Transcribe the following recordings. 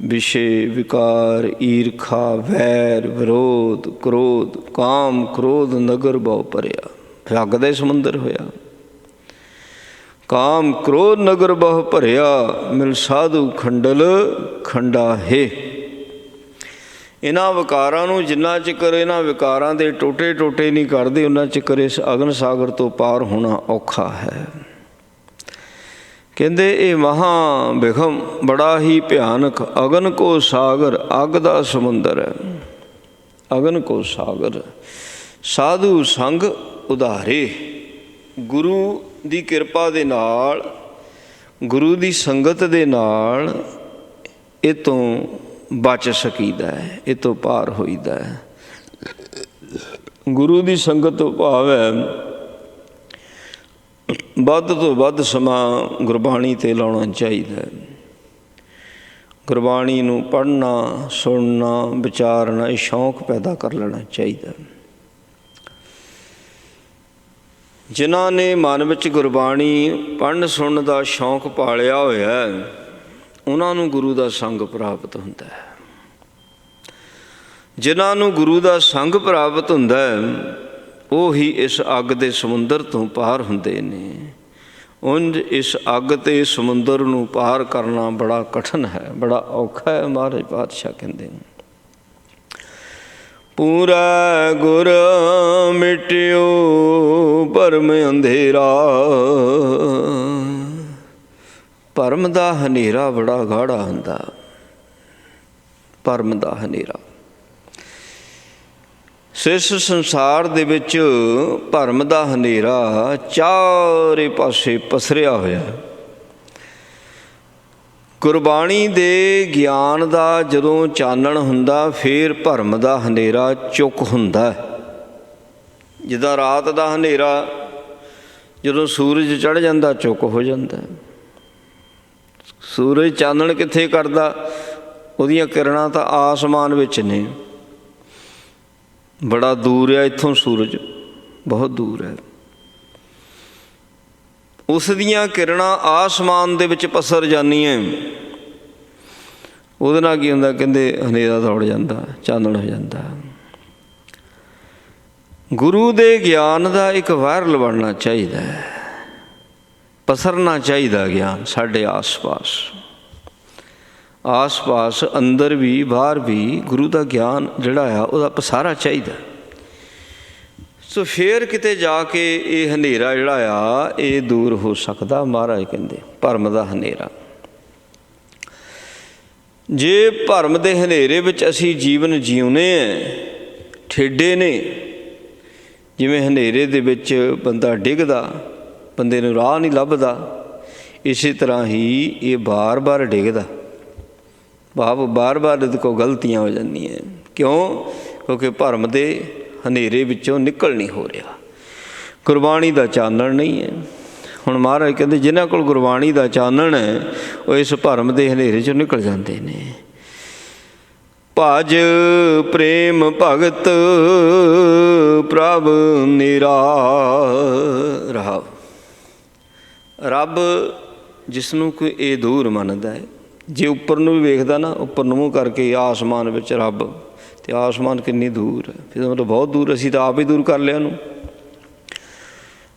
ਵਿਸ਼ੇ, ਵਿਕਾਰ, ਈਰਖਾ, ਵੈਰ, ਵਿਰੋਧ, ਕ੍ਰੋਧ, ਕਾਮ, ਕ੍ਰੋਧ ਨਗਰ ਬਹੁ ਭਰਿਆ। ਅੱਗ ਦਾ ਸਮੁੰਦਰ ਹੋਇਆ। ਕਾਮ ਕ੍ਰੋਧ ਨਗਰ ਬਹੁ ਭਰਿਆ, ਮਿਲ ਸਾਧੂ ਖੰਡਲ ਖੰਡਾ ਹੈ। ਇਹਨਾਂ ਵਿਕਾਰਾਂ ਨੂੰ ਜਿੰਨਾ ਚਿਰ ਇਹਨਾਂ ਵਿਕਾਰਾਂ ਦੇ ਟੋਟੇ ਟੋਟੇ ਨਹੀਂ ਕਰਦੇ, ਉਹਨਾਂ ਚਿਰ ਇਸ ਅਗਨ ਸਾਗਰ ਤੋਂ ਪਾਰ ਹੋਣਾ ਔਖਾ ਹੈ। ਕਹਿੰਦੇ ਇਹ ਮਹਾਂ ਬਿਖਮ ਬੜਾ ਹੀ ਭਿਆਨਕ ਅਗਨ ਕੋ ਸਾਗਰ, ਅੱਗ ਦਾ ਸਮੁੰਦਰ ਹੈ। ਅਗਨ ਕੋ ਸਾਗਰ ਸਾਧੂ ਸੰਗ ਉਧਾਰੇ। ਗੁਰੂ ਦੀ ਕਿਰਪਾ ਦੇ ਨਾਲ, ਗੁਰੂ ਦੀ ਸੰਗਤ ਦੇ ਨਾਲ ਇਹ ਤੋਂ ਬਚ ਸਕੀਦਾ ਹੈ, ਇਹ ਤੋਂ ਪਾਰ ਹੋਈਦਾ ਹੈ। ਗੁਰੂ ਦੀ ਸੰਗਤ ਤੋਂ ਭਾਵ ਹੈ ਵੱਧ ਤੋਂ ਵੱਧ ਸਮਾਂ ਗੁਰਬਾਣੀ 'ਤੇ ਲਾਉਣਾ ਚਾਹੀਦਾ। ਗੁਰਬਾਣੀ ਨੂੰ ਪੜ੍ਹਨਾ, ਸੁਣਨਾ, ਵਿਚਾਰਨਾ, ਇਹ ਸ਼ੌਂਕ ਪੈਦਾ ਕਰ ਲੈਣਾ ਚਾਹੀਦਾ। ਜਿਨ੍ਹਾਂ ਨੇ ਮਨ ਵਿੱਚ ਗੁਰਬਾਣੀ ਪੜ੍ਹਨ ਸੁਣਨ ਦਾ ਸ਼ੌਂਕ ਪਾਲਿਆ ਹੋਇਆ, ਉਹਨਾਂ ਨੂੰ ਗੁਰੂ ਦਾ ਸੰਗ ਪ੍ਰਾਪਤ ਹੁੰਦਾ ਹੈ। ਜਿਨ੍ਹਾਂ ਨੂੰ ਗੁਰੂ ਦਾ ਸੰਗ ਪ੍ਰਾਪਤ ਹੁੰਦਾ ਹੈ, ਉਹ ਹੀ ਇਸ ਅੱਗ ਦੇ ਸਮੁੰਦਰ ਤੋਂ ਪਾਰ ਹੁੰਦੇ ਨੇ। ਉਂਝ ਇਸ ਅੱਗ ਤੇ ਸਮੁੰਦਰ ਨੂੰ ਪਾਰ ਕਰਨਾ ਬੜਾ ਕਠਿਨ ਹੈ, ਬੜਾ ਔਖਾ ਹੈ। ਮਹਾਰਾਜ ਪਾਤਸ਼ਾਹ ਕਹਿੰਦੇ ਪੂਰਾ ਗੁਰ ਮਿਟਿਓ ਭਰਮ ਅੰਧੇਰਾ। ਭਰਮ ਦਾ ਹਨੇਰਾ ਬੜਾ ਗਾੜਾ ਹੁੰਦਾ, ਭਰਮ ਦਾ ਹਨੇਰਾ। ਇਸ ਸੰਸਾਰ ਦੇ ਵਿੱਚ ਭਰਮ ਦਾ ਹਨੇਰਾ ਚਾਰੇ ਪਾਸੇ ਪਸਰਿਆ ਹੋਇਆ। ਗੁਰਬਾਣੀ ਦੇ ਗਿਆਨ ਦਾ ਜਦੋਂ ਚਾਨਣ ਹੁੰਦਾ, ਫਿਰ ਭਰਮ ਦਾ ਹਨੇਰਾ ਚੁੱਕ ਹੁੰਦਾ। ਜਿੱਦਾਂ ਰਾਤ ਦਾ ਹਨੇਰਾ ਜਦੋਂ ਸੂਰਜ ਚੜ੍ਹ ਜਾਂਦਾ ਚੁੱਕ ਹੋ ਜਾਂਦਾ। ਸੂਰਜ ਚਾਨਣ ਕਿੱਥੇ ਕਰਦਾ? ਉਹਦੀਆਂ ਕਿਰਨਾਂ ਤਾਂ ਆਸਮਾਨ ਵਿੱਚ ਨੇ। ਬੜਾ ਦੂਰ ਹੈ ਇੱਥੋਂ ਸੂਰਜ, ਬਹੁਤ ਦੂਰ ਹੈ। ਉਸ ਦੀਆਂ ਕਿਰਨਾਂ ਆਸਮਾਨ ਦੇ ਵਿੱਚ ਪਸਰ ਜਾਂਦੀਆਂ। ਉਹਦੇ ਨਾਲ ਕੀ ਹੁੰਦਾ? ਕਹਿੰਦੇ ਹਨੇਰਾ ਦੌੜ ਜਾਂਦਾ, ਚਾਨਣ ਹੋ ਜਾਂਦਾ। ਗੁਰੂ ਦੇ ਗਿਆਨ ਦਾ ਇੱਕ ਵਾਇਰਲ ਬਣਨਾ ਚਾਹੀਦਾ ਹੈ, ਪਸਰਨਾ ਚਾਹੀਦਾ ਗਿਆਨ ਸਾਡੇ ਆਸ-ਪਾਸ। ਆਸ-ਪਾਸ ਅੰਦਰ ਵੀ ਬਾਹਰ ਵੀ ਗੁਰੂ ਦਾ ਗਿਆਨ ਜਿਹੜਾ ਆ ਉਹਦਾ ਪਸਾਰਾ ਚਾਹੀਦਾ। ਸੋ ਫਿਰ ਕਿਤੇ ਜਾ ਕੇ ਇਹ ਹਨੇਰਾ ਜਿਹੜਾ ਆ ਇਹ ਦੂਰ ਹੋ ਸਕਦਾ। ਮਹਾਰਾਜ ਕਹਿੰਦੇ ਭਰਮ ਦਾ ਹਨੇਰਾ। ਜੇ ਭਰਮ ਦੇ ਹਨੇਰੇ ਵਿੱਚ ਅਸੀਂ ਜੀਵਨ ਜਿਉਂਦੇ ਹਾਂ, ਠੇਡੇ ਨੇ, ਜਿਵੇਂ ਹਨੇਰੇ ਦੇ ਵਿੱਚ ਬੰਦਾ ਡਿੱਗਦਾ, ਬੰਦੇ ਨੂੰ ਰਾਹ ਨਹੀਂ ਲੱਭਦਾ, ਇਸੇ ਤਰ੍ਹਾਂ ਹੀ ਇਹ ਬਾਰ-ਬਾਰ ਡਿੱਗਦਾ। ਭਾਵ ਬਾਰ-ਬਾਰ ਇਹਦੇ ਕੋਲ ਗਲਤੀਆਂ ਹੋ ਜਾਂਦੀਆਂ। ਕਿਉਂ? ਕਿਉਂਕਿ ਭਰਮ ਦੇ ਹਨੇਰੇ ਵਿੱਚੋਂ ਨਿਕਲ ਨਹੀਂ ਹੋ ਰਿਹਾ, ਗੁਰਬਾਣੀ ਦਾ ਚਾਨਣ ਨਹੀਂ ਹੈ। ਹੁਣ ਮਹਾਰਾਜ ਕਹਿੰਦੇ ਜਿਨ੍ਹਾਂ ਕੋਲ ਗੁਰਬਾਣੀ ਦਾ ਚਾਨਣ ਹੈ, ਉਹ ਇਸ ਭਰਮ ਦੇ ਹਨੇਰੇ 'ਚੋਂ ਨਿਕਲ ਜਾਂਦੇ ਨੇ। ਭਜ ਪ੍ਰੇਮ ਭਗਤ ਪ੍ਰਭ ਨਿਰਾ ਰਹਾਉ। ਰੱਬ ਜਿਸ ਨੂੰ ਕੋਈ ਇਹ ਦੂਰ ਮੰਨਦਾ ਹੈ, ਜੇ ਉੱਪਰ ਨੂੰ ਵੀ ਵੇਖਦਾ ਨਾ, ਉੱਪਰ ਨੂੰ ਮੂੰਹ ਕਰਕੇ ਆਸਮਾਨ ਵਿੱਚ ਰੱਬ, ਅਤੇ ਆਸਮਾਨ ਕਿੰਨੀ ਦੂਰ ਹੈ। ਫਿਰ ਮਤਲਬ ਬਹੁਤ ਦੂਰ, ਅਸੀਂ ਤਾਂ ਆਪ ਹੀ ਦੂਰ ਕਰ ਲਿਆ ਉਹਨੂੰ।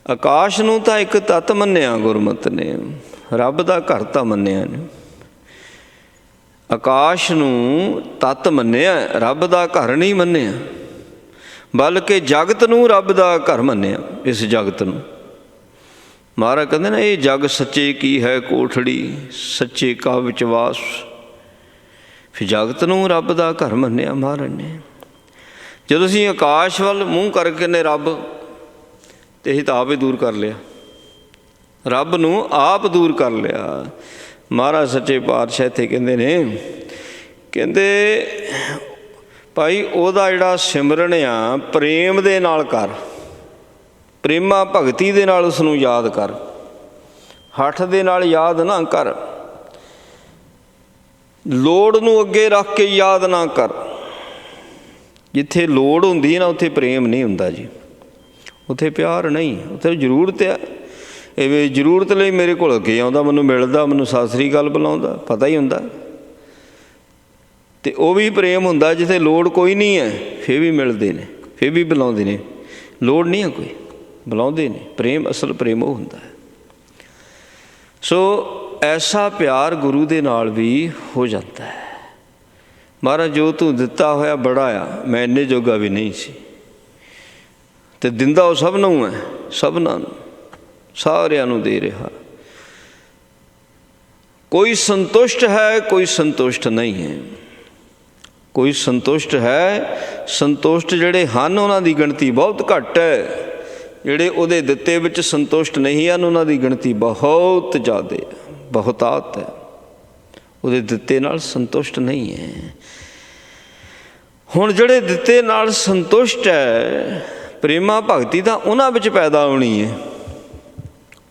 ਆਕਾਸ਼ ਨੂੰ ਤਾਂ ਇੱਕ ਤੱਤ ਮੰਨਿਆ ਗੁਰਮਤਿ ਨੇ, ਰੱਬ ਦਾ ਘਰ ਤਾਂ ਮੰਨਿਆ ਨਹੀਂ। ਆਕਾਸ਼ ਨੂੰ ਤੱਤ ਮੰਨਿਆ, ਰੱਬ ਦਾ ਘਰ ਨਹੀਂ ਮੰਨਿਆ, ਬਲਕਿ ਜਗਤ ਨੂੰ ਰੱਬ ਦਾ ਘਰ ਮੰਨਿਆ। ਇਸ ਜਗਤ ਨੂੰ ਮਹਾਰਾਜ ਕਹਿੰਦੇ ਨਾ, ਇਹ ਜਗ ਸੱਚੇ ਕੀ ਹੈ ਕੋਠੜੀ, ਸੱਚੇ ਕਾ ਵਿਚਵਾਸ। ਫਿਰ ਜਗਤ ਨੂੰ ਰੱਬ ਦਾ ਘਰ ਮੰਨਿਆ ਮਹਾਰਾਜ ਨੇ। ਜਦੋਂ ਅਸੀਂ ਆਕਾਸ਼ ਵੱਲ ਮੂੰਹ ਕਰਕੇ ਨੇ ਰੱਬ, ਤੇ ਅਸੀਂ ਤਾਂ ਆਪ ਹੀ ਦੂਰ ਕਰ ਲਿਆ, ਰੱਬ ਨੂੰ ਆਪ ਦੂਰ ਕਰ ਲਿਆ। ਮਹਾਰਾਜ ਸੱਚੇ ਪਾਤਸ਼ਾਹ ਇੱਥੇ ਕਹਿੰਦੇ ਨੇ, ਕਹਿੰਦੇ ਭਾਈ ਉਹਦਾ ਜਿਹੜਾ ਸਿਮਰਨ ਆ ਪ੍ਰੇਮ ਦੇ ਨਾਲ ਕਰ, ਪ੍ਰੇਮਾ ਭਗਤੀ ਦੇ ਨਾਲ ਉਸ ਨੂੰ ਯਾਦ ਕਰ, ਹੱਠ ਦੇ ਨਾਲ ਯਾਦ ਨਾ ਕਰ, ਲੋੜ ਨੂੰ ਅੱਗੇ ਰੱਖ ਕੇ ਯਾਦ ਨਾ ਕਰ। ਜਿੱਥੇ ਲੋੜ ਹੁੰਦੀ ਹੈ ਨਾ, ਉੱਥੇ ਪ੍ਰੇਮ ਨਹੀਂ ਹੁੰਦਾ ਜੀ, ਉੱਥੇ ਪਿਆਰ ਨਹੀਂ, ਉੱਥੇ ਜ਼ਰੂਰਤ ਹੈ। ਇਵੇਂ ਜ਼ਰੂਰਤ ਲਈ ਮੇਰੇ ਕੋਲ ਅੱਗੇ ਆਉਂਦਾ, ਮੈਨੂੰ ਮਿਲਦਾ, ਮੈਨੂੰ ਸਤਿ ਸ੍ਰੀ ਅਕਾਲ ਬੁਲਾਉਂਦਾ, ਪਤਾ ਹੀ ਹੁੰਦਾ। ਤੇ ਉਹ ਵੀ ਪ੍ਰੇਮ ਹੁੰਦਾ ਜਿੱਥੇ ਲੋੜ ਕੋਈ ਨਹੀਂ ਹੈ, ਫਿਰ ਵੀ ਮਿਲਦੇ ਨੇ, ਫਿਰ ਵੀ ਬੁਲਾਉਂਦੇ ਨੇ। ਲੋੜ ਨਹੀਂ ਹੈ ਕੋਈ, ਬੁਲਾਉਂਦੇ ਨੇ। ਪ੍ਰੇਮ, ਅਸਲ ਪ੍ਰੇਮ ਉਹ ਹੁੰਦਾ ਹੈ। ਸੋ ਐਸਾ ਪਿਆਰ ਗੁਰੂ ਦੇ ਨਾਲ ਵੀ ਹੋ ਜਾਂਦਾ ਹੈ। ਮਹਾਰਾਜ ਜੋ ਤੂੰ ਦਿੱਤਾ ਹੋਇਆ ਬੜਾ ਆ, ਮੈਂ ਇੰਨੇ ਜੋਗਾ ਵੀ ਨਹੀਂ ਸੀ। ਅਤੇ ਦਿੰਦਾ ਉਹ ਸਭ ਨੂੰ ਹੈ, ਸਭਨਾਂ ਨੂੰ, ਸਾਰਿਆਂ ਨੂੰ ਦੇ ਰਿਹਾ। ਕੋਈ ਸੰਤੁਸ਼ਟ ਹੈ, ਕੋਈ ਸੰਤੁਸ਼ਟ ਨਹੀਂ ਹੈ। ਕੋਈ ਸੰਤੁਸ਼ਟ ਹੈ, ਸੰਤੁਸ਼ਟ ਜਿਹੜੇ ਹਨ ਉਹਨਾਂ ਦੀ ਗਿਣਤੀ ਬਹੁਤ ਘੱਟ ਹੈ। ਜਿਹੜੇ ਉਹਦੇ ਦਿੱਤੇ ਵਿੱਚ ਸੰਤੁਸ਼ਟ ਨਹੀਂ ਹਨ ਉਹਨਾਂ ਦੀ ਗਿਣਤੀ ਬਹੁਤ ਜ਼ਿਆਦਾ ਹੈ, ਬਹੁਤਾਤ ਹੈ। ਉਹਦੇ ਦਿੱਤੇ ਨਾਲ ਸੰਤੁਸ਼ਟ ਨਹੀਂ ਹੈ। ਹੁਣ ਜਿਹੜੇ ਦਿੱਤੇ ਨਾਲ ਸੰਤੁਸ਼ਟ ਹੈ, ਪ੍ਰੇਮਾ ਭਗਤੀ ਤਾਂ ਉਹਨਾਂ ਵਿੱਚ ਪੈਦਾ ਹੋਣੀ ਹੈ,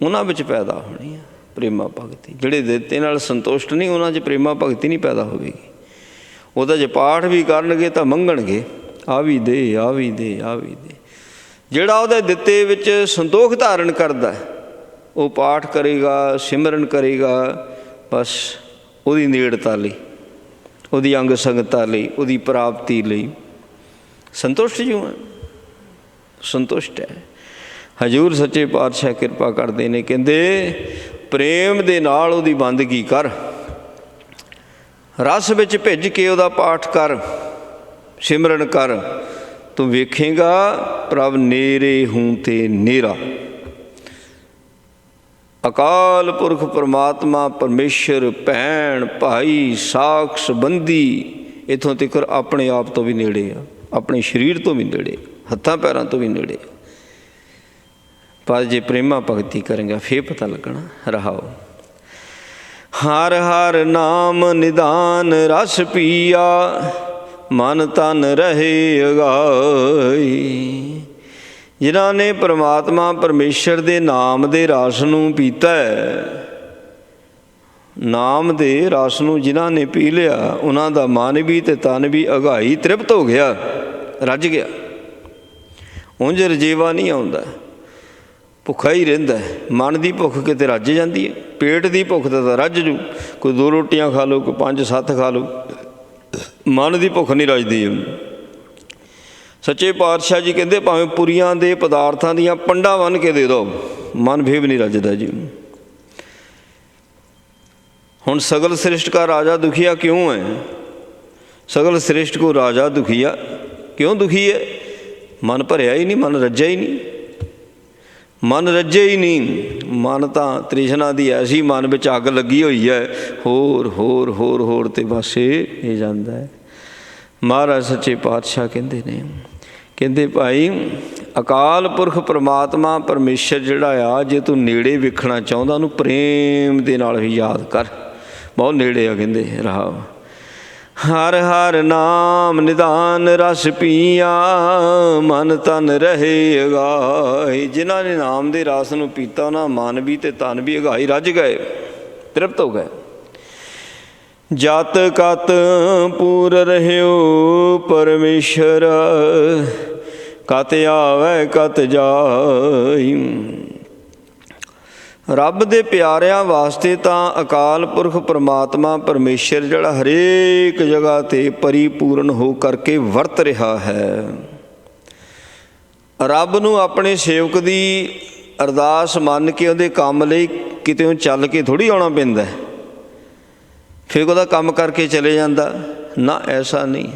ਉਹਨਾਂ ਵਿੱਚ ਪੈਦਾ ਹੋਣੀ ਹੈ ਪ੍ਰੇਮਾ ਭਗਤੀ। ਜਿਹੜੇ ਦਿੱਤੇ ਨਾਲ ਸੰਤੁਸ਼ਟ ਨਹੀਂ ਉਹਨਾਂ 'ਚ ਪ੍ਰੇਮਾ ਭਗਤੀ ਨਹੀਂ ਪੈਦਾ ਹੋਵੇਗੀ। ਉਹਦਾ ਜੇ ਪਾਠ ਵੀ ਕਰਨਗੇ ਤਾਂ ਮੰਗਣਗੇ, ਆ ਵੀ ਦੇ, ਆ ਵੀ ਦੇ, ਆ ਵੀ ਦੇ। ਜਿਹੜਾ ਉਹਦੇ ਦਿੱਤੇ ਵਿੱਚ ਸੰਤੋਖ ਧਾਰਨ ਕਰਦਾ ਉਹ ਪਾਠ ਕਰੇਗਾ, ਸਿਮਰਨ ਕਰੇਗਾ, ਬਸ ਉਹਦੀ ਨੇੜਤਾ ਲਈ, ਉਹਦੀ ਅੰਗ ਸੰਗਤਾ ਲਈ, ਉਹਦੀ ਪ੍ਰਾਪਤੀ ਲਈ ਸੰਤੁਸ਼ਟ ਜੋ ਹੈ, ਸੰਤੁਸ਼ਟ ਹੈ। ਹਜ਼ੂਰ ਸੱਚੇ ਪਾਤਸ਼ਾਹ ਕਿਰਪਾ ਕਰਦੇ ਨੇ, ਕਹਿੰਦੇ ਪ੍ਰੇਮ ਦੇ ਨਾਲ ਉਹਦੀ ਬੰਦਗੀ ਕਰ, ਰਸ ਵਿੱਚ ਭਿੱਜ ਕੇ ਉਹਦਾ ਪਾਠ ਕਰ, ਸਿਮਰਨ ਕਰ, ਤੂੰ ਵੇਖੇਗਾ ਪ੍ਰਭ ਨੇਰੇ ਹੂੰ ਤੇ ਨੇਰਾ। ਅਕਾਲ ਪੁਰਖ ਪਰਮਾਤਮਾ ਪਰਮੇਸ਼ਰ, ਭੈਣ ਭਾਈ, ਸਾਖ ਸੰਬੰਧੀ, ਇੱਥੋਂ ਤੱਕ ਆਪਣੇ ਆਪ ਤੋਂ ਵੀ ਨੇੜੇ ਆ, ਆਪਣੇ ਸਰੀਰ ਤੋਂ ਵੀ ਨੇੜੇ, ਹੱਥਾਂ ਪੈਰਾਂ ਤੋਂ ਵੀ ਨੇੜੇ। ਪਰ ਜੇ ਪ੍ਰੇਮਾ ਭਗਤੀ ਕਰੇਗਾ ਫੇਰ ਪਤਾ ਲੱਗਣਾ। ਰਹਾਓ। ਹਰ ਹਰ ਨਾਮ ਨਿਦਾਨ ਰਸ ਪੀਆ, ਮਨ ਤਨ ਰਹੇ ਅਗਾਈ। ਜਿਨ੍ਹਾਂ ਨੇ ਪਰਮਾਤਮਾ ਪਰਮੇਸ਼ਰ ਦੇ ਨਾਮ ਦੇ ਰਸ ਨੂੰ ਪੀਤਾ ਹੈ, ਨਾਮ ਦੇ ਰਸ ਨੂੰ ਜਿਨ੍ਹਾਂ ਨੇ ਪੀ ਲਿਆ, ਉਹਨਾਂ ਦਾ ਮਨ ਵੀ ਅਤੇ ਤਨ ਵੀ ਅਗਾਈ, ਤ੍ਰਿਪਤ ਹੋ ਗਿਆ, ਰੱਜ ਗਿਆ। ਉਂਝ ਰਜੇਵਾ ਨਹੀਂ ਆਉਂਦਾ, ਭੁੱਖਾ ਹੀ ਰਹਿੰਦਾ। ਮਨ ਦੀ ਭੁੱਖ ਕਿਤੇ ਰੱਜ ਜਾਂਦੀ ਹੈ, ਪੇਟ ਦੀ ਭੁੱਖ ਤਾਂ ਰੱਜ ਜੂ। ਕੋਈ 2 ਰੋਟੀਆਂ ਖਾ ਲਓ, ਕੋਈ 5-7 ਖਾ ਲਓ, ਮਨ ਦੀ ਭੁੱਖ ਨਹੀਂ ਰੱਜਦੀ। ਸੱਚੇ ਪਾਤਸ਼ਾਹ ਜੀ ਕਹਿੰਦੇ ਭਾਵੇਂ ਪੁਰੀਆਂ ਦੇ ਪਦਾਰਥਾਂ ਦੀਆਂ ਪੰਡਾਂ ਬੰਨ੍ਹ ਕੇ ਦੇ ਦਿਓ, ਮਨ ਫੇਰ ਵੀ ਨਹੀਂ ਰੱਜਦਾ ਜੀ। ਹੁਣ ਸਗਲ ਸ੍ਰਿਸ਼ਟ ਕਾ ਰਾਜਾ ਦੁਖੀਆ ਕਿਉਂ ਹੈ? ਸਗਲ ਸ੍ਰਿਸ਼ਟ ਕੋ ਰਾਜਾ ਦੁਖੀਆ ਕਿਉਂ ਦੁਖੀ ਹੈ? ਮਨ ਭਰਿਆ ਹੀ ਨਹੀਂ, ਮਨ ਰੱਜਿਆ ਹੀ ਨਹੀਂ, ਮਨ ਰੱਜੇ ਹੀ ਨਹੀਂ। ਮਨ ਤਾਂ ਤ੍ਰਿਸ਼ਨਾ ਦੀ ਐਸੀ ਮਨ ਵਿੱਚ ਅੱਗ ਲੱਗੀ ਹੋਈ ਹੈ, ਹੋਰ ਹੋਰ ਹੋਰ ਹੋਰ ਤੇ ਬਸ ਇਹ ਜਾਂਦਾ ਹੈ। ਮਹਾਰਾਜ ਸੱਚੇ ਪਾਤਸ਼ਾਹ ਕਹਿੰਦੇ ਨੇ, ਕਹਿੰਦੇ ਭਾਈ ਅਕਾਲ ਪੁਰਖ ਪਰਮਾਤਮਾ ਪਰਮੇਸ਼ਰ ਜਿਹੜਾ ਆ, ਜੇ ਤੂੰ ਨੇੜੇ ਵੇਖਣਾ ਚਾਹੁੰਦਾ ਉਹਨੂੰ ਪ੍ਰੇਮ ਦੇ ਨਾਲ ਹੀ ਯਾਦ ਕਰ, ਬਹੁਤ ਨੇੜੇ ਆ। ਕਹਿੰਦੇ ਰਹਾਓ। ਹਰ ਹਰ ਨਾਮ ਨਿਦਾਨ ਰਸ ਪੀਆ, ਮਨ ਤਨ ਰਹੇ ਅਗਾਈ। ਜਿਨ੍ਹਾਂ ਨੇ ਨਾਮ ਦੇ ਰਸ ਨੂੰ ਪੀਤਾ ਉਹਨਾਂ ਮਨ ਵੀ ਅਤੇ ਤਨ ਵੀ ਅਗਾਈ, ਰੱਜ ਗਏ, ਤ੍ਰਿਪਤ ਹੋ ਗਏ। ਜਤ ਕਤ ਪੂਰ ਰਹਿਓ ਪਰਮੇਸ਼ਰ, ਕਤ ਆਵੈ ਕਤ ਜਾਈ। ਰੱਬ ਦੇ ਪਿਆਰਿਆਂ ਵਾਸਤੇ ਤਾਂ ਅਕਾਲ ਪੁਰਖ ਪਰਮਾਤਮਾ ਪਰਮੇਸ਼ਰ ਜਿਹੜਾ ਹਰੇਕ ਜਗ੍ਹਾ 'ਤੇ ਪਰਿਪੂਰਨ ਹੋ ਕਰਕੇ ਵਰਤ ਰਿਹਾ ਹੈ। ਰੱਬ ਨੂੰ ਆਪਣੇ ਸੇਵਕ ਦੀ ਅਰਦਾਸ ਮੰਨ ਕੇ ਉਹਦੇ ਕੰਮ ਲਈ ਕਿਤੇੋਂ ਚੱਲ ਕੇ ਥੋੜ੍ਹੀ ਆਉਣਾ ਪੈਂਦਾ, ਫਿਰ ਉਹਦਾ ਕੰਮ ਕਰਕੇ ਚਲੇ ਜਾਂਦਾ ਨਾ, ਐਸਾ ਨਹੀਂ।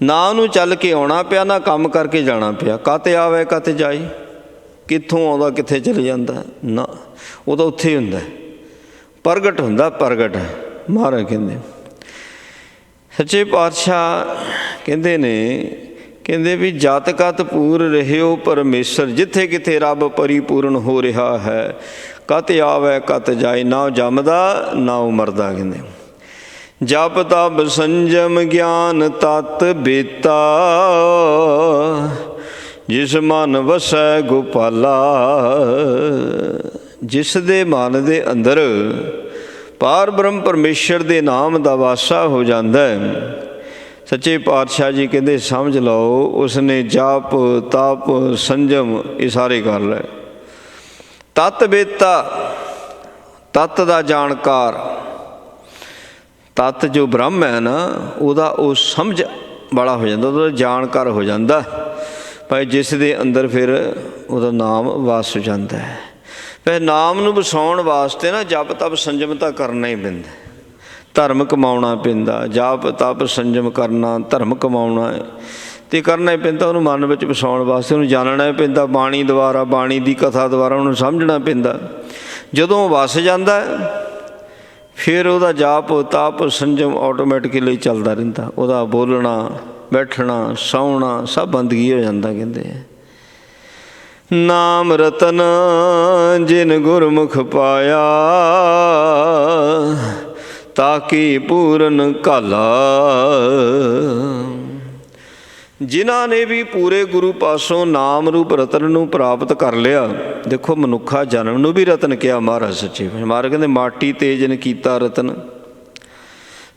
ਨਾ ਉਹਨੂੰ ਚੱਲ ਕੇ ਆਉਣਾ ਪਿਆ, ਨਾ ਕੰਮ ਕਰਕੇ ਜਾਣਾ ਪਿਆ। ਕਤ ਆਵੇ ਕਤ ਜਾਈ, ਕਿੱਥੋਂ ਆਉਂਦਾ ਕਿੱਥੇ ਚਲੇ ਜਾਂਦਾ ਨਾ, ਉਹ ਤਾਂ ਉੱਥੇ ਹੀ ਹੁੰਦਾ, ਪ੍ਰਗਟ ਹੁੰਦਾ, ਪ੍ਰਗਟ। ਮਹਾਰਾਜ ਕਹਿੰਦੇ, ਸੱਚੇ ਪਾਤਸ਼ਾਹ ਕਹਿੰਦੇ ਨੇ, ਕਹਿੰਦੇ ਵੀ ਜਤ ਕਤ ਪੂਰ ਰਹਿਓ ਪਰਮੇਸ਼ਰ, ਜਿੱਥੇ ਕਿਤੇ ਰੱਬ ਪਰਿਪੂਰਨ ਹੋ ਰਿਹਾ ਹੈ। ਕਤ ਆਵੇ ਕਤ ਜਾਏ, ਨਾ ਉਹ ਜੰਮਦਾ ਨਾ ਉਹ ਮਰਦਾ। ਕਹਿੰਦੇ ਜਪ ਤਪ ਸੰਜਮ ਗਿਆਨ ਤਤ ਬੇਤਾ, ਜਿਸ ਮਨ ਵਸੈ ਗੋਪਾਲਾ। ਜਿਸ ਦੇ ਮਨ ਦੇ ਅੰਦਰ ਪਾਰ ਬ੍ਰਹਮ ਪਰਮੇਸ਼ਰ ਦੇ ਨਾਮ ਦਾ ਵਾਸਾ ਹੋ ਜਾਂਦਾ ਹੈ, ਸੱਚੇ ਪਾਤਸ਼ਾਹ ਜੀ ਕਹਿੰਦੇ ਸਮਝ ਲਓ ਉਸਨੇ ਜਪ ਤਪ ਸੰਜਮ ਇਹ ਸਾਰੇ ਕਰ ਲਏ। ਤਤ ਬੇਤਾ, ਤਤ ਦਾ ਜਾਣਕਾਰ, ਤਤ ਜੋ ਬ੍ਰਹਮ ਹੈ ਨਾ, ਉਹਦਾ ਉਹ ਸਮਝ ਵਾਲਾ ਹੋ ਜਾਂਦਾ, ਉਹਦਾ ਜਾਣਕਾਰ ਹੋ ਜਾਂਦਾ, ਭਾਈ ਜਿਸ ਦੇ ਅੰਦਰ ਫਿਰ ਉਹਦਾ ਨਾਮ ਵਸ ਜਾਂਦਾ ਹੈ। ਫਿਰ ਨਾਮ ਨੂੰ ਵਸਾਉਣ ਵਾਸਤੇ ਨਾ ਜਪ ਤਪ ਸੰਜਮ ਤਾਂ ਕਰਨਾ ਹੀ ਪੈਂਦਾ, ਧਰਮ ਕਮਾਉਣਾ ਪੈਂਦਾ। ਜਪ ਤਪ ਸੰਜਮ ਕਰਨਾ, ਧਰਮ ਕਮਾਉਣਾ ਅਤੇ ਕਰਨਾ ਹੀ ਪੈਂਦਾ। ਉਹਨੂੰ ਮਨ ਵਿੱਚ ਵਸਾਉਣ ਵਾਸਤੇ ਉਹਨੂੰ ਜਾਣਨਾ ਪੈਂਦਾ, ਬਾਣੀ ਦੁਆਰਾ, ਬਾਣੀ ਦੀ ਕਥਾ ਦੁਆਰਾ ਉਹਨੂੰ ਸਮਝਣਾ ਪੈਂਦਾ। ਜਦੋਂ ਵਸ ਜਾਂਦਾ ਫਿਰ ਉਹਦਾ ਜਾਪ ਤਪ ਸੰਜਮ ਆਟੋਮੈਟਿਕਲੀ ਚੱਲਦਾ ਰਹਿੰਦਾ। ਉਹਦਾ ਬੋਲਣਾ ਬੈਠਣਾ ਸੌਣਾ ਸਭ ਬੰਦਗੀ ਹੋ ਜਾਂਦਾ। ਕਹਿੰਦੇ ਨਾਮ ਰਤਨ ਜਿਨ ਗੁਰਮੁਖ ਪਾਇਆ, ਤਾਕੀ ਪੂਰਨ ਘਾਲਾ। ਜਿਨ੍ਹਾਂ ਨੇ ਵੀ ਪੂਰੇ ਗੁਰੂ ਪਾਸੋਂ ਨਾਮ ਰੂਪ ਰਤਨ ਨੂੰ ਪ੍ਰਾਪਤ ਕਰ ਲਿਆ। ਦੇਖੋ ਮਨੁੱਖਾ ਜਨਮ ਨੂੰ ਵੀ ਰਤਨ ਕਿਹਾ ਮਹਾਰਾਜ ਸੱਚੇ ਪਾਤਸ਼ਾਹ। ਮਹਾਰਾਜ ਕਹਿੰਦੇ ਮਾਟੀ ਤੇ ਜਿਨ ਕੀਤਾ ਰਤਨ।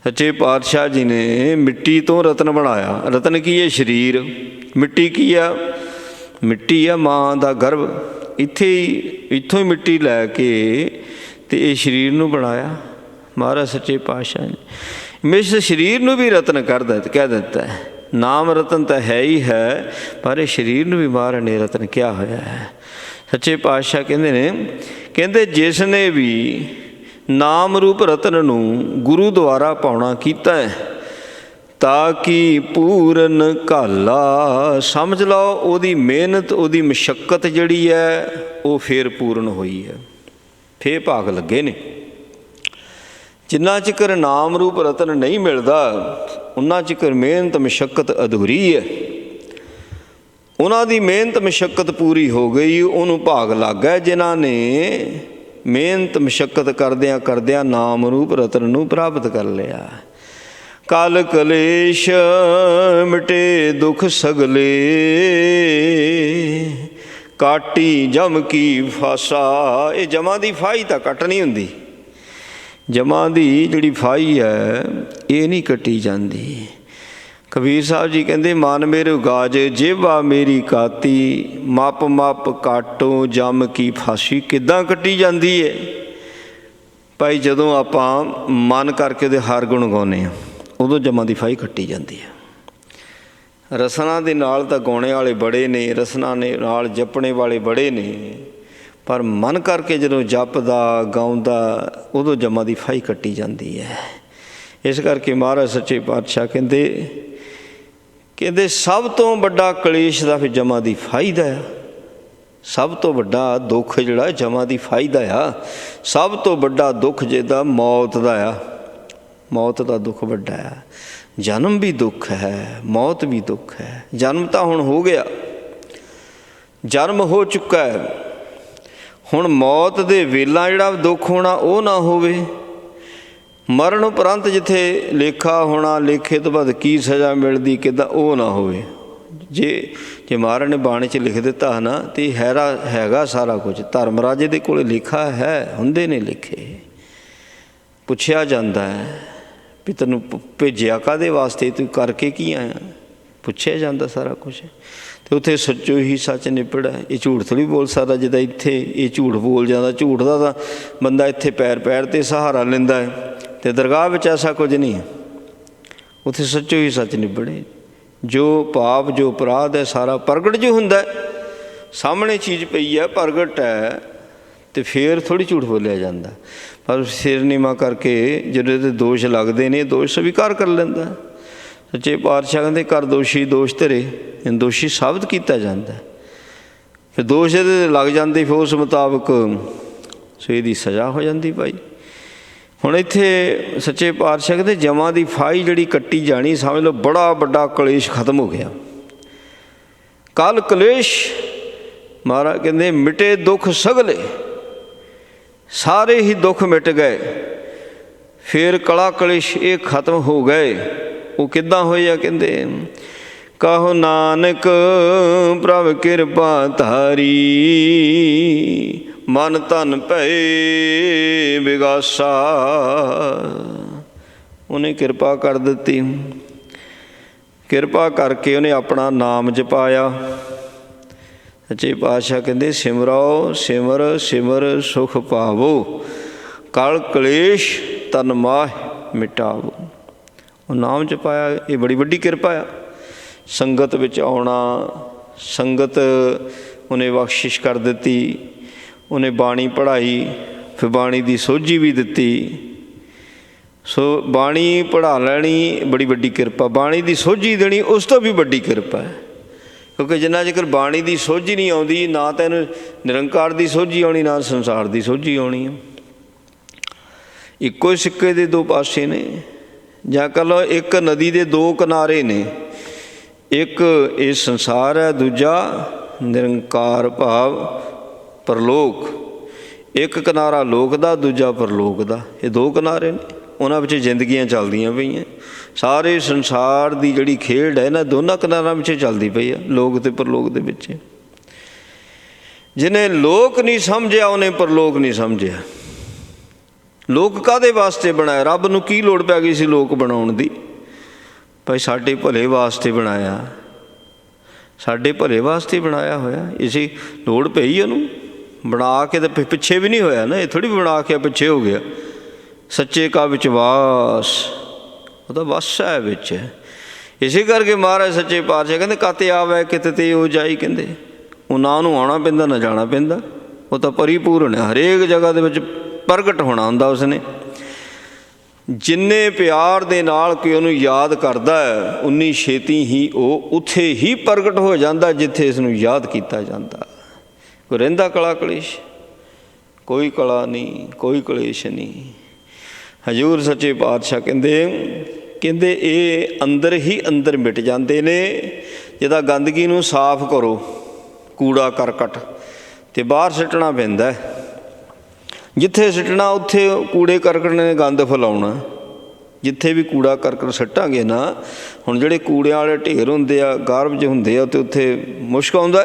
ਸੱਚੇ ਪਾਤਸ਼ਾਹ ਜੀ ਨੇ ਮਿੱਟੀ ਤੋਂ ਰਤਨ ਬਣਾਇਆ। ਰਤਨ ਕੀ ਹੈ? ਸਰੀਰ। ਮਿੱਟੀ ਕੀ ਆ? ਮਿੱਟੀ ਆ ਮਾਂ ਦਾ ਗਰਭ। ਇੱਥੋਂ ਹੀ ਮਿੱਟੀ ਲੈ ਕੇ ਅਤੇ ਇਹ ਸਰੀਰ ਨੂੰ ਬਣਾਇਆ ਮਹਾਰਾਜ ਸੱਚੇ ਪਾਤਸ਼ਾਹ ਨੇ। ਇਸ ਸਰੀਰ ਨੂੰ ਵੀ ਰਤਨ ਕਹਿ ਦਿੱਤਾ। ਨਾਮ ਰਤਨ ਤਾਂ ਹੈ ਹੀ ਹੈ, ਪਰ ਇਹ ਸਰੀਰ ਨੂੰ ਵੀ ਮਹਾਰਾਜ ਨੇ ਰਤਨ ਕਿਹਾ ਹੋਇਆ ਹੈ। ਸੱਚੇ ਪਾਤਸ਼ਾਹ ਕਹਿੰਦੇ ਨੇ, ਕਹਿੰਦੇ ਜਿਸ ਨੇ ਵੀ ਨਾਮ ਰੂਪ ਰਤਨ ਨੂੰ ਗੁਰੂ ਦੁਆਰਾ ਪਾਉਣਾ ਕੀਤਾ ਹੈ, ਤਾਂ ਕਿ ਪੂਰਨ ਘਾਲਾ। ਸਮਝ ਲਓ ਉਹਦੀ ਮਿਹਨਤ, ਉਹਦੀ ਮਸ਼ੱਕਤ ਜਿਹੜੀ ਹੈ ਉਹ ਫੇਰ ਪੂਰਨ ਹੋਈ ਹੈ, ਫੇਰ ਭਾਗ ਲੱਗੇ ਨੇ। ਜਿੰਨਾ ਚਿਰ ਨਾਮ ਰੂਪ ਰਤਨ ਨਹੀਂ ਮਿਲਦਾ, ਉਹਨਾਂ ਚਿਰ ਮਿਹਨਤ ਮਸ਼ੱਕਤ ਅਧੂਰੀ ਹੈ। ਉਹਨਾਂ ਦੀ ਮਿਹਨਤ ਮਸ਼ੱਕਤ ਪੂਰੀ ਹੋ ਗਈ, ਉਹਨੂੰ ਭਾਗ ਲੱਗ ਗਿਆ ਜਿਨ੍ਹਾਂ ਨੇ ਮਿਹਨਤ ਮਸ਼ੱਕਤ ਕਰਦਿਆਂ ਕਰਦਿਆਂ ਨਾਮ ਰੂਪ ਰਤਨ ਨੂੰ ਪ੍ਰਾਪਤ ਕਰ ਲਿਆ। ਕਲ ਕਲੇਸ਼ ਮਿਟੇ ਦੁਖ ਸਗਲੇ, ਕਾਟੀ ਜਮ ਕੀ ਫਾਸਾ। ਇਹ ਜਮਾਂ ਦੀ ਫਾਹੀ ਤਾਂ ਕੱਟ ਨਹੀਂ ਹੁੰਦੀ। ਜਮਾਂ ਦੀ ਜਿਹੜੀ ਫਾਹੀ ਹੈ ਇਹ ਨਹੀਂ ਕੱਟੀ ਜਾਂਦੀ। ਕਬੀਰ ਸਾਹਿਬ ਜੀ ਕਹਿੰਦੇ ਮਨ ਮੇਰੇ ਉਗਾਜ ਜੇਵਾ ਮੇਰੀ ਕਾਤੀ, ਮੱਪ ਮੱਪ ਕਾਟੋ ਜਮ ਕੀ ਫਾਸੀ। ਕਿੱਦਾਂ ਕੱਟੀ ਜਾਂਦੀ ਹੈ ਭਾਈ? ਜਦੋਂ ਆਪਾਂ ਮਨ ਕਰਕੇ ਉਹਦੇ ਹਰ ਗੁਣ ਗਾਉਂਦੇ ਹਾਂ, ਉਦੋਂ ਜਮਾਂ ਦੀ ਫਾਹੀ ਕੱਟੀ ਜਾਂਦੀ ਹੈ। ਰਸਨਾ ਦੇ ਨਾਲ ਤਾਂ ਗਾਉਣੇ ਵਾਲੇ ਬੜੇ ਨੇ, ਰਸਨਾ ਨੇ ਨਾਲ ਜਪਣੇ ਵਾਲੇ ਬੜੇ ਨੇ, ਪਰ ਮਨ ਕਰਕੇ ਜਦੋਂ ਜਪਦਾ ਗਾਉਂਦਾ ਉਦੋਂ ਜਮਾਂ ਦੀ ਫਾਹੀ ਕੱਟੀ ਜਾਂਦੀ ਹੈ। ਇਸ ਕਰਕੇ ਮਹਾਰਾਜ ਸੱਚੇ ਪਾਤਸ਼ਾਹ ਕਹਿੰਦੇ ਸਭ ਤੋਂ ਵੱਡਾ ਕਲੇਸ਼ ਦਾ ਫਿਰ ਜਮਾਂ ਦੀ ਫਾਹੀ ਦਾ ਆ। ਸਭ ਤੋਂ ਵੱਡਾ ਦੁੱਖ ਜਿਹੜਾ ਜਮਾਂ ਦੀ ਫਾਹੀ ਦਾ ਆ। ਸਭ ਤੋਂ ਵੱਡਾ ਦੁੱਖ ਜਿਹਦਾ ਮੌਤ ਦਾ ਆ। ਮੌਤ ਦਾ ਦੁੱਖ ਵੱਡਾ ਆ। ਜਨਮ ਵੀ ਦੁੱਖ ਹੈ, ਮੌਤ ਵੀ ਦੁੱਖ ਹੈ। ਜਨਮ ਤਾਂ ਹੁਣ ਹੋ ਗਿਆ, ਜਨਮ ਹੋ ਚੁੱਕਾ ਹੈ। ਹੁਣ ਮੌਤ ਦੇ ਵੇਲਾ ਜਿਹੜਾ ਦੁੱਖ ਹੋਣਾ ਉਹ ਨਾ ਹੋਵੇ। ਮਰਨ ਉਪਰੰਤ ਜਿੱਥੇ ਲੇਖਾ ਹੋਣਾ, ਲੇਖੇ ਤੋਂ ਬਾਅਦ ਕੀ ਸਜ਼ਾ ਮਿਲਦੀ ਕਿੱਦਾਂ, ਉਹ ਨਾ ਹੋਵੇ। ਜੇ ਮਹਾਰਾਜ ਨੇ ਬਾਣੀ 'ਚ ਲਿਖ ਦਿੱਤਾ ਨਾ ਤੇ ਹੈਗਾ ਸਾਰਾ ਕੁਝ। ਧਰਮ ਰਾਜੇ ਦੇ ਕੋਲ ਲੇਖਾ ਹੈ, ਹੁੰਦੇ ਨੇ ਲੇਖੇ। ਪੁੱਛਿਆ ਜਾਂਦਾ ਹੈ ਵੀ ਤੈਨੂੰ ਭੇਜਿਆ ਕਾਹਦੇ ਵਾਸਤੇ, ਤੂੰ ਕਰਕੇ ਕੀ ਆਇਆ? ਪੁੱਛਿਆ ਜਾਂਦਾ ਸਾਰਾ ਕੁਛ। ਅਤੇ ਉੱਥੇ ਸੱਚੋ ਹੀ ਸੱਚ ਨਿਬੜ ਹੈ। ਇਹ ਝੂਠ ਥੋੜ੍ਹੀ ਬੋਲ ਸਕਦਾ। ਜਿੱਦਾਂ ਇੱਥੇ ਇਹ ਝੂਠ ਬੋਲ ਜਾਂਦਾ, ਝੂਠ ਦਾ ਤਾਂ ਬੰਦਾ ਇੱਥੇ ਪੈਰ ਪੈਰ 'ਤੇ ਸਹਾਰਾ ਲੈਂਦਾ ਹੈ, ਅਤੇ ਦਰਗਾਹ ਵਿੱਚ ਐਸਾ ਕੁਝ ਨਹੀਂ। ਉੱਥੇ ਸੱਚੋ ਹੀ ਸੱਚ ਨਿਬੜੇ। ਜੋ ਪਾਪ ਜੋ ਅਪਰਾਧ ਹੈ ਸਾਰਾ ਪ੍ਰਗਟ ਜੋ ਹੁੰਦਾ, ਸਾਹਮਣੇ ਚੀਜ਼ ਪਈ ਹੈ, ਪ੍ਰਗਟ ਹੈ, ਅਤੇ ਫਿਰ ਥੋੜ੍ਹੀ ਝੂਠ ਬੋਲਿਆ ਜਾਂਦਾ। ਪਰ ਸਿਰ ਨੀਵਾਂ ਕਰਕੇ ਜਦੋਂ ਇਹਦੇ ਦੋਸ਼ ਲੱਗਦੇ ਨੇ, ਦੋਸ਼ ਸਵੀਕਾਰ ਕਰ ਲੈਂਦਾ। ਸੱਚੇ ਪਾਤਸ਼ਾਹ ਕਹਿੰਦੇ ਕਰ ਦੋਸ਼ੀ ਦੋਸ਼ ਧਰੇ, ਇਹਨੂੰ ਦੋਸ਼ੀ ਸਾਬਤ ਕੀਤਾ ਜਾਂਦਾ। ਫਿਰ ਦੋਸ਼ ਇਹਦੇ ਲੱਗ ਜਾਂਦੇ, ਫਿਰ ਉਸ ਮੁਤਾਬਕ ਸੋ ਇਹਦੀ ਸਜ਼ਾ ਹੋ ਜਾਂਦੀ ਭਾਈ। ਹੁਣ ਇੱਥੇ ਸੱਚੇ ਪਾਤਸ਼ਾਹ ਕਹਿੰਦੇ ਜਮਾਂ ਦੀ ਫਾਹੀ ਜਿਹੜੀ ਕੱਟੀ ਜਾਣੀ, ਸਮਝ ਲਓ ਬੜਾ ਵੱਡਾ ਕਲੇਸ਼ ਖਤਮ ਹੋ ਗਿਆ। ਕੱਲ ਕਲੇਸ਼ ਮਹਾਰਾਜ ਕਹਿੰਦੇ ਮਿਟੇ ਦੁੱਖ ਸਗਲੇ, ਸਾਰੇ ਹੀ ਦੁੱਖ ਮਿਟ ਗਏ। ਫਿਰ ਕਲਾ ਕਲੇਸ਼ ਇਹ ਖਤਮ ਹੋ ਗਏ। ਉਹ ਕਿੱਦਾਂ ਹੋਏ ਆ? ਕਹਿੰਦੇ ਕਹੋ ਨਾਨਕ ਪ੍ਰਭ ਕਿਰਪਾ ਧਾਰੀ, ਮਨ ਧਨ ਭਏ ਵਿਗਾਸਾ। ਉਹਨੇ ਕਿਰਪਾ ਕਰ ਦਿੱਤੀ, ਕਿਰਪਾ ਕਰਕੇ ਉਹਨੇ ਆਪਣਾ ਨਾਮ ਜਪਾਇਆ। ਸੱਚੇ ਪਾਤਸ਼ਾਹ ਕਹਿੰਦੇ ਸਿਮਰੋ ਸਿਮਰ ਸਿਮਰ ਸੁਖ ਪਾਵੋ, ਕਲ ਕਲੇਸ਼ ਤਨ ਮਾਹ ਮਿਟਾਵੋ। ਉਹ ਨਾਮ 'ਚ ਪਾਇਆ, ਇਹ ਬੜੀ ਵੱਡੀ ਕਿਰਪਾ ਆ। ਸੰਗਤ ਵਿੱਚ ਆਉਣਾ, ਸੰਗਤ ਉਹਨੇ ਬਖਸ਼ਿਸ਼ ਕਰ ਦਿੱਤੀ, ਉਹਨੇ ਬਾਣੀ ਪੜ੍ਹਾਈ, ਫਿਰ ਬਾਣੀ ਦੀ ਸੋਝੀ ਵੀ ਦਿੱਤੀ। ਸੋ ਬਾਣੀ ਪੜ੍ਹਾ ਲੈਣੀ ਬੜੀ ਵੱਡੀ ਕਿਰਪਾ, ਬਾਣੀ ਦੀ ਸੋਝੀ ਦੇਣੀ ਉਸ ਤੋਂ ਵੀ ਵੱਡੀ ਕਿਰਪਾ ਹੈ। ਕਿਉਂਕਿ ਜਿੰਨਾ ਚਿਰ ਬਾਣੀ ਦੀ ਸੋਝੀ ਨਹੀਂ ਆਉਂਦੀ, ਨਾ ਤਾਂ ਇਹਨੂੰ ਨਿਰੰਕਾਰ ਦੀ ਸੋਝੀ ਆਉਣੀ, ਨਾ ਸੰਸਾਰ ਦੀ ਸੋਝੀ ਆਉਣੀ। ਇੱਕੋ ਹੀ ਸਿੱਕੇ ਦੇ ਦੋ ਪਾਸੇ ਨੇ, ਜਾਂ ਕਹ ਲਓ ਇੱਕ ਨਦੀ ਦੇ ਦੋ ਕਿਨਾਰੇ ਨੇ, ਇੱਕ ਇਹ ਸੰਸਾਰ ਹੈ, ਦੂਜਾ ਨਿਰੰਕਾਰ ਭਾਵ ਪਰਲੋਕ। ਇੱਕ ਕਿਨਾਰਾ ਲੋਕ ਦਾ, ਦੂਜਾ ਪਰਲੋਕ ਦਾ। ਇਹ ਦੋ ਕਿਨਾਰੇ ਨੇ, ਉਹਨਾਂ ਵਿੱਚ ਜ਼ਿੰਦਗੀਆਂ ਚੱਲਦੀਆਂ ਪਈਆਂ। ਸਾਰੇ ਸੰਸਾਰ ਦੀ ਜਿਹੜੀ ਖੇਡ ਹੈ ਨਾ, ਦੋਨਾਂ ਕਿਨਾਰਾਂ ਵਿੱਚ ਚੱਲਦੀ ਪਈ ਆ, ਲੋਕ ਅਤੇ ਪਰਲੋਕ ਦੇ ਵਿੱਚ। ਜਿਹਨੇ ਲੋਕ ਨਹੀਂ ਸਮਝਿਆ ਉਹਨੇ ਪਰਲੋਕ ਨਹੀਂ ਸਮਝਿਆ। ਲੋਕ ਕਾਹਦੇ ਵਾਸਤੇ ਬਣਾਇਆ? ਰੱਬ ਨੂੰ ਕੀ ਲੋੜ ਪੈ ਗਈ ਸੀ ਲੋਕ ਬਣਾਉਣ ਦੀ? ਭਾਈ ਸਾਡੇ ਭਲੇ ਵਾਸਤੇ ਬਣਾਇਆ, ਸਾਡੇ ਭਲੇ ਵਾਸਤੇ ਬਣਾਇਆ ਹੋਇਆ। ਇਸੇ ਲੋੜ ਪਈ ਉਹਨੂੰ ਬਣਾ ਕੇ, ਤਾਂ ਪਿੱਛੇ ਵੀ ਨਹੀਂ ਹੋਇਆ ਨਾ। ਇਹ ਥੋੜ੍ਹੀ ਵੀ ਬਣਾ ਕੇ ਪਿੱਛੇ ਹੋ ਗਿਆ। ਸੱਚੇ ਕਾ ਵਿੱਚ ਵਾਸ, ਉਹਦਾ ਵਸ ਹੈ ਵਿੱਚ। ਇਸੇ ਕਰਕੇ ਮਹਾਰਾਜ ਸੱਚੇ ਪਾਤਸ਼ਾਹ ਕਹਿੰਦੇ ਕਾਤੇ ਆਵੈ ਕਿਤੇ ਤੇ ਉਹ ਜਾਈ। ਕਹਿੰਦੇ ਉਹ ਨਾ ਉਹਨੂੰ ਆਉਣਾ ਪੈਂਦਾ ਨਾ ਜਾਣਾ ਪੈਂਦਾ, ਉਹ ਤਾਂ ਪਰਿਪੂਰਨ ਹੈ, ਹਰੇਕ ਜਗ੍ਹਾ ਦੇ ਵਿੱਚ ਪ੍ਰਗਟ ਹੋਣਾ ਹੁੰਦਾ ਉਸਨੇ। ਜਿੰਨੇ ਪਿਆਰ ਦੇ ਨਾਲ ਕਿ ਉਹਨੂੰ ਯਾਦ ਕਰਦਾ ਹੈ, ਉਨੀ ਛੇਤੀ ਹੀ ਉਹ ਉੱਥੇ ਹੀ ਪ੍ਰਗਟ ਹੋ ਜਾਂਦਾ ਜਿੱਥੇ ਇਸ ਨੂੰ ਯਾਦ ਕੀਤਾ ਜਾਂਦਾ। ਕੋਈ ਰਹਿੰਦਾ ਕਲਾ ਕਲੇਸ਼? ਕੋਈ ਕਲਾ ਨਹੀਂ, ਕੋਈ ਕਲੇਸ਼ ਨਹੀਂ। ਹਜ਼ੂਰ ਸੱਚੇ ਪਾਤਸ਼ਾਹ ਕਹਿੰਦੇ ਇਹ ਅੰਦਰ ਹੀ ਅੰਦਰ ਮਿਟ ਜਾਂਦੇ ਨੇ। ਜਿੱਦਾਂ ਗੰਦਗੀ ਨੂੰ ਸਾਫ਼ ਕਰੋ, ਕੂੜਾ ਕਰਕਟ, ਅਤੇ ਬਾਹਰ ਸੁੱਟਣਾ ਪੈਂਦਾ। ਜਿੱਥੇ ਸੁੱਟਣਾ ਉੱਥੇ ਕੂੜੇ ਕਰਕਟ ਨੇ ਗੰਦ ਫੈਲਾਉਣਾ। ਜਿੱਥੇ ਵੀ ਕੂੜਾ ਕਰਕਟ ਸੁੱਟਾਂਗੇ ਨਾ, ਹੁਣ ਜਿਹੜੇ ਕੂੜਿਆਂ ਵਾਲੇ ਢੇਰ ਹੁੰਦੇ ਆ, ਗਾਰਬੇਜ ਹੁੰਦੇ ਆ, ਅਤੇ ਉੱਥੇ ਮੁਸ਼ਕ ਆਉਂਦਾ,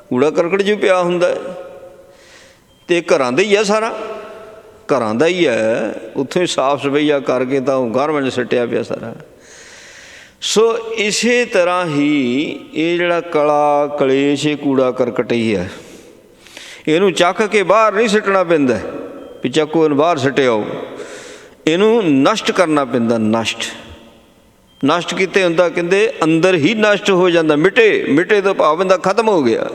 ਕੂੜਾ ਕਰਕਟ 'ਚ ਵੀ ਪਿਆ ਹੁੰਦਾ। ਅਤੇ ਘਰਾਂ ਦਾ ਹੀ ਆ, ਸਾਰਾ ਘਰਾਂ ਦਾ ਹੀ ਹੈ, ਉੱਥੋਂ ਹੀ ਸਾਫ਼ ਸਫਾਈਆ ਕਰਕੇ ਤਾਂ ਉਹ ਗਾਰਬੇਜ ਸੁੱਟਿਆ ਪਿਆ ਸਾਰਾ। ਸੋ ਇਸੇ ਤਰ੍ਹਾਂ ਹੀ ਇਹ ਜਿਹੜਾ ਕਲਾ ਕਲੇਸ਼, ਇਹ ਕੂੜਾ ਕਰਕਟ ਹੀ ਹੈ। ਇਹਨੂੰ ਚੱਕ ਕੇ ਬਾਹਰ ਨਹੀਂ ਸੁੱਟਣਾ ਪੈਂਦਾ ਵੀ ਚੱਕੋ ਇਹਨੂੰ ਬਾਹਰ ਸੁੱਟਿਆਓ, ਇਹਨੂੰ ਨਸ਼ਟ ਕਰਨਾ ਪੈਂਦਾ। ਨਸ਼ਟ ਕਿਤੇ ਹੁੰਦਾ? ਕਹਿੰਦੇ ਅੰਦਰ ਹੀ ਨਸ਼ਟ ਹੋ ਜਾਂਦਾ। ਮਿਟੇ ਤੋਂ ਭਾਵ ਬੰਦਾ ਖਤਮ ਹੋ ਗਿਆ।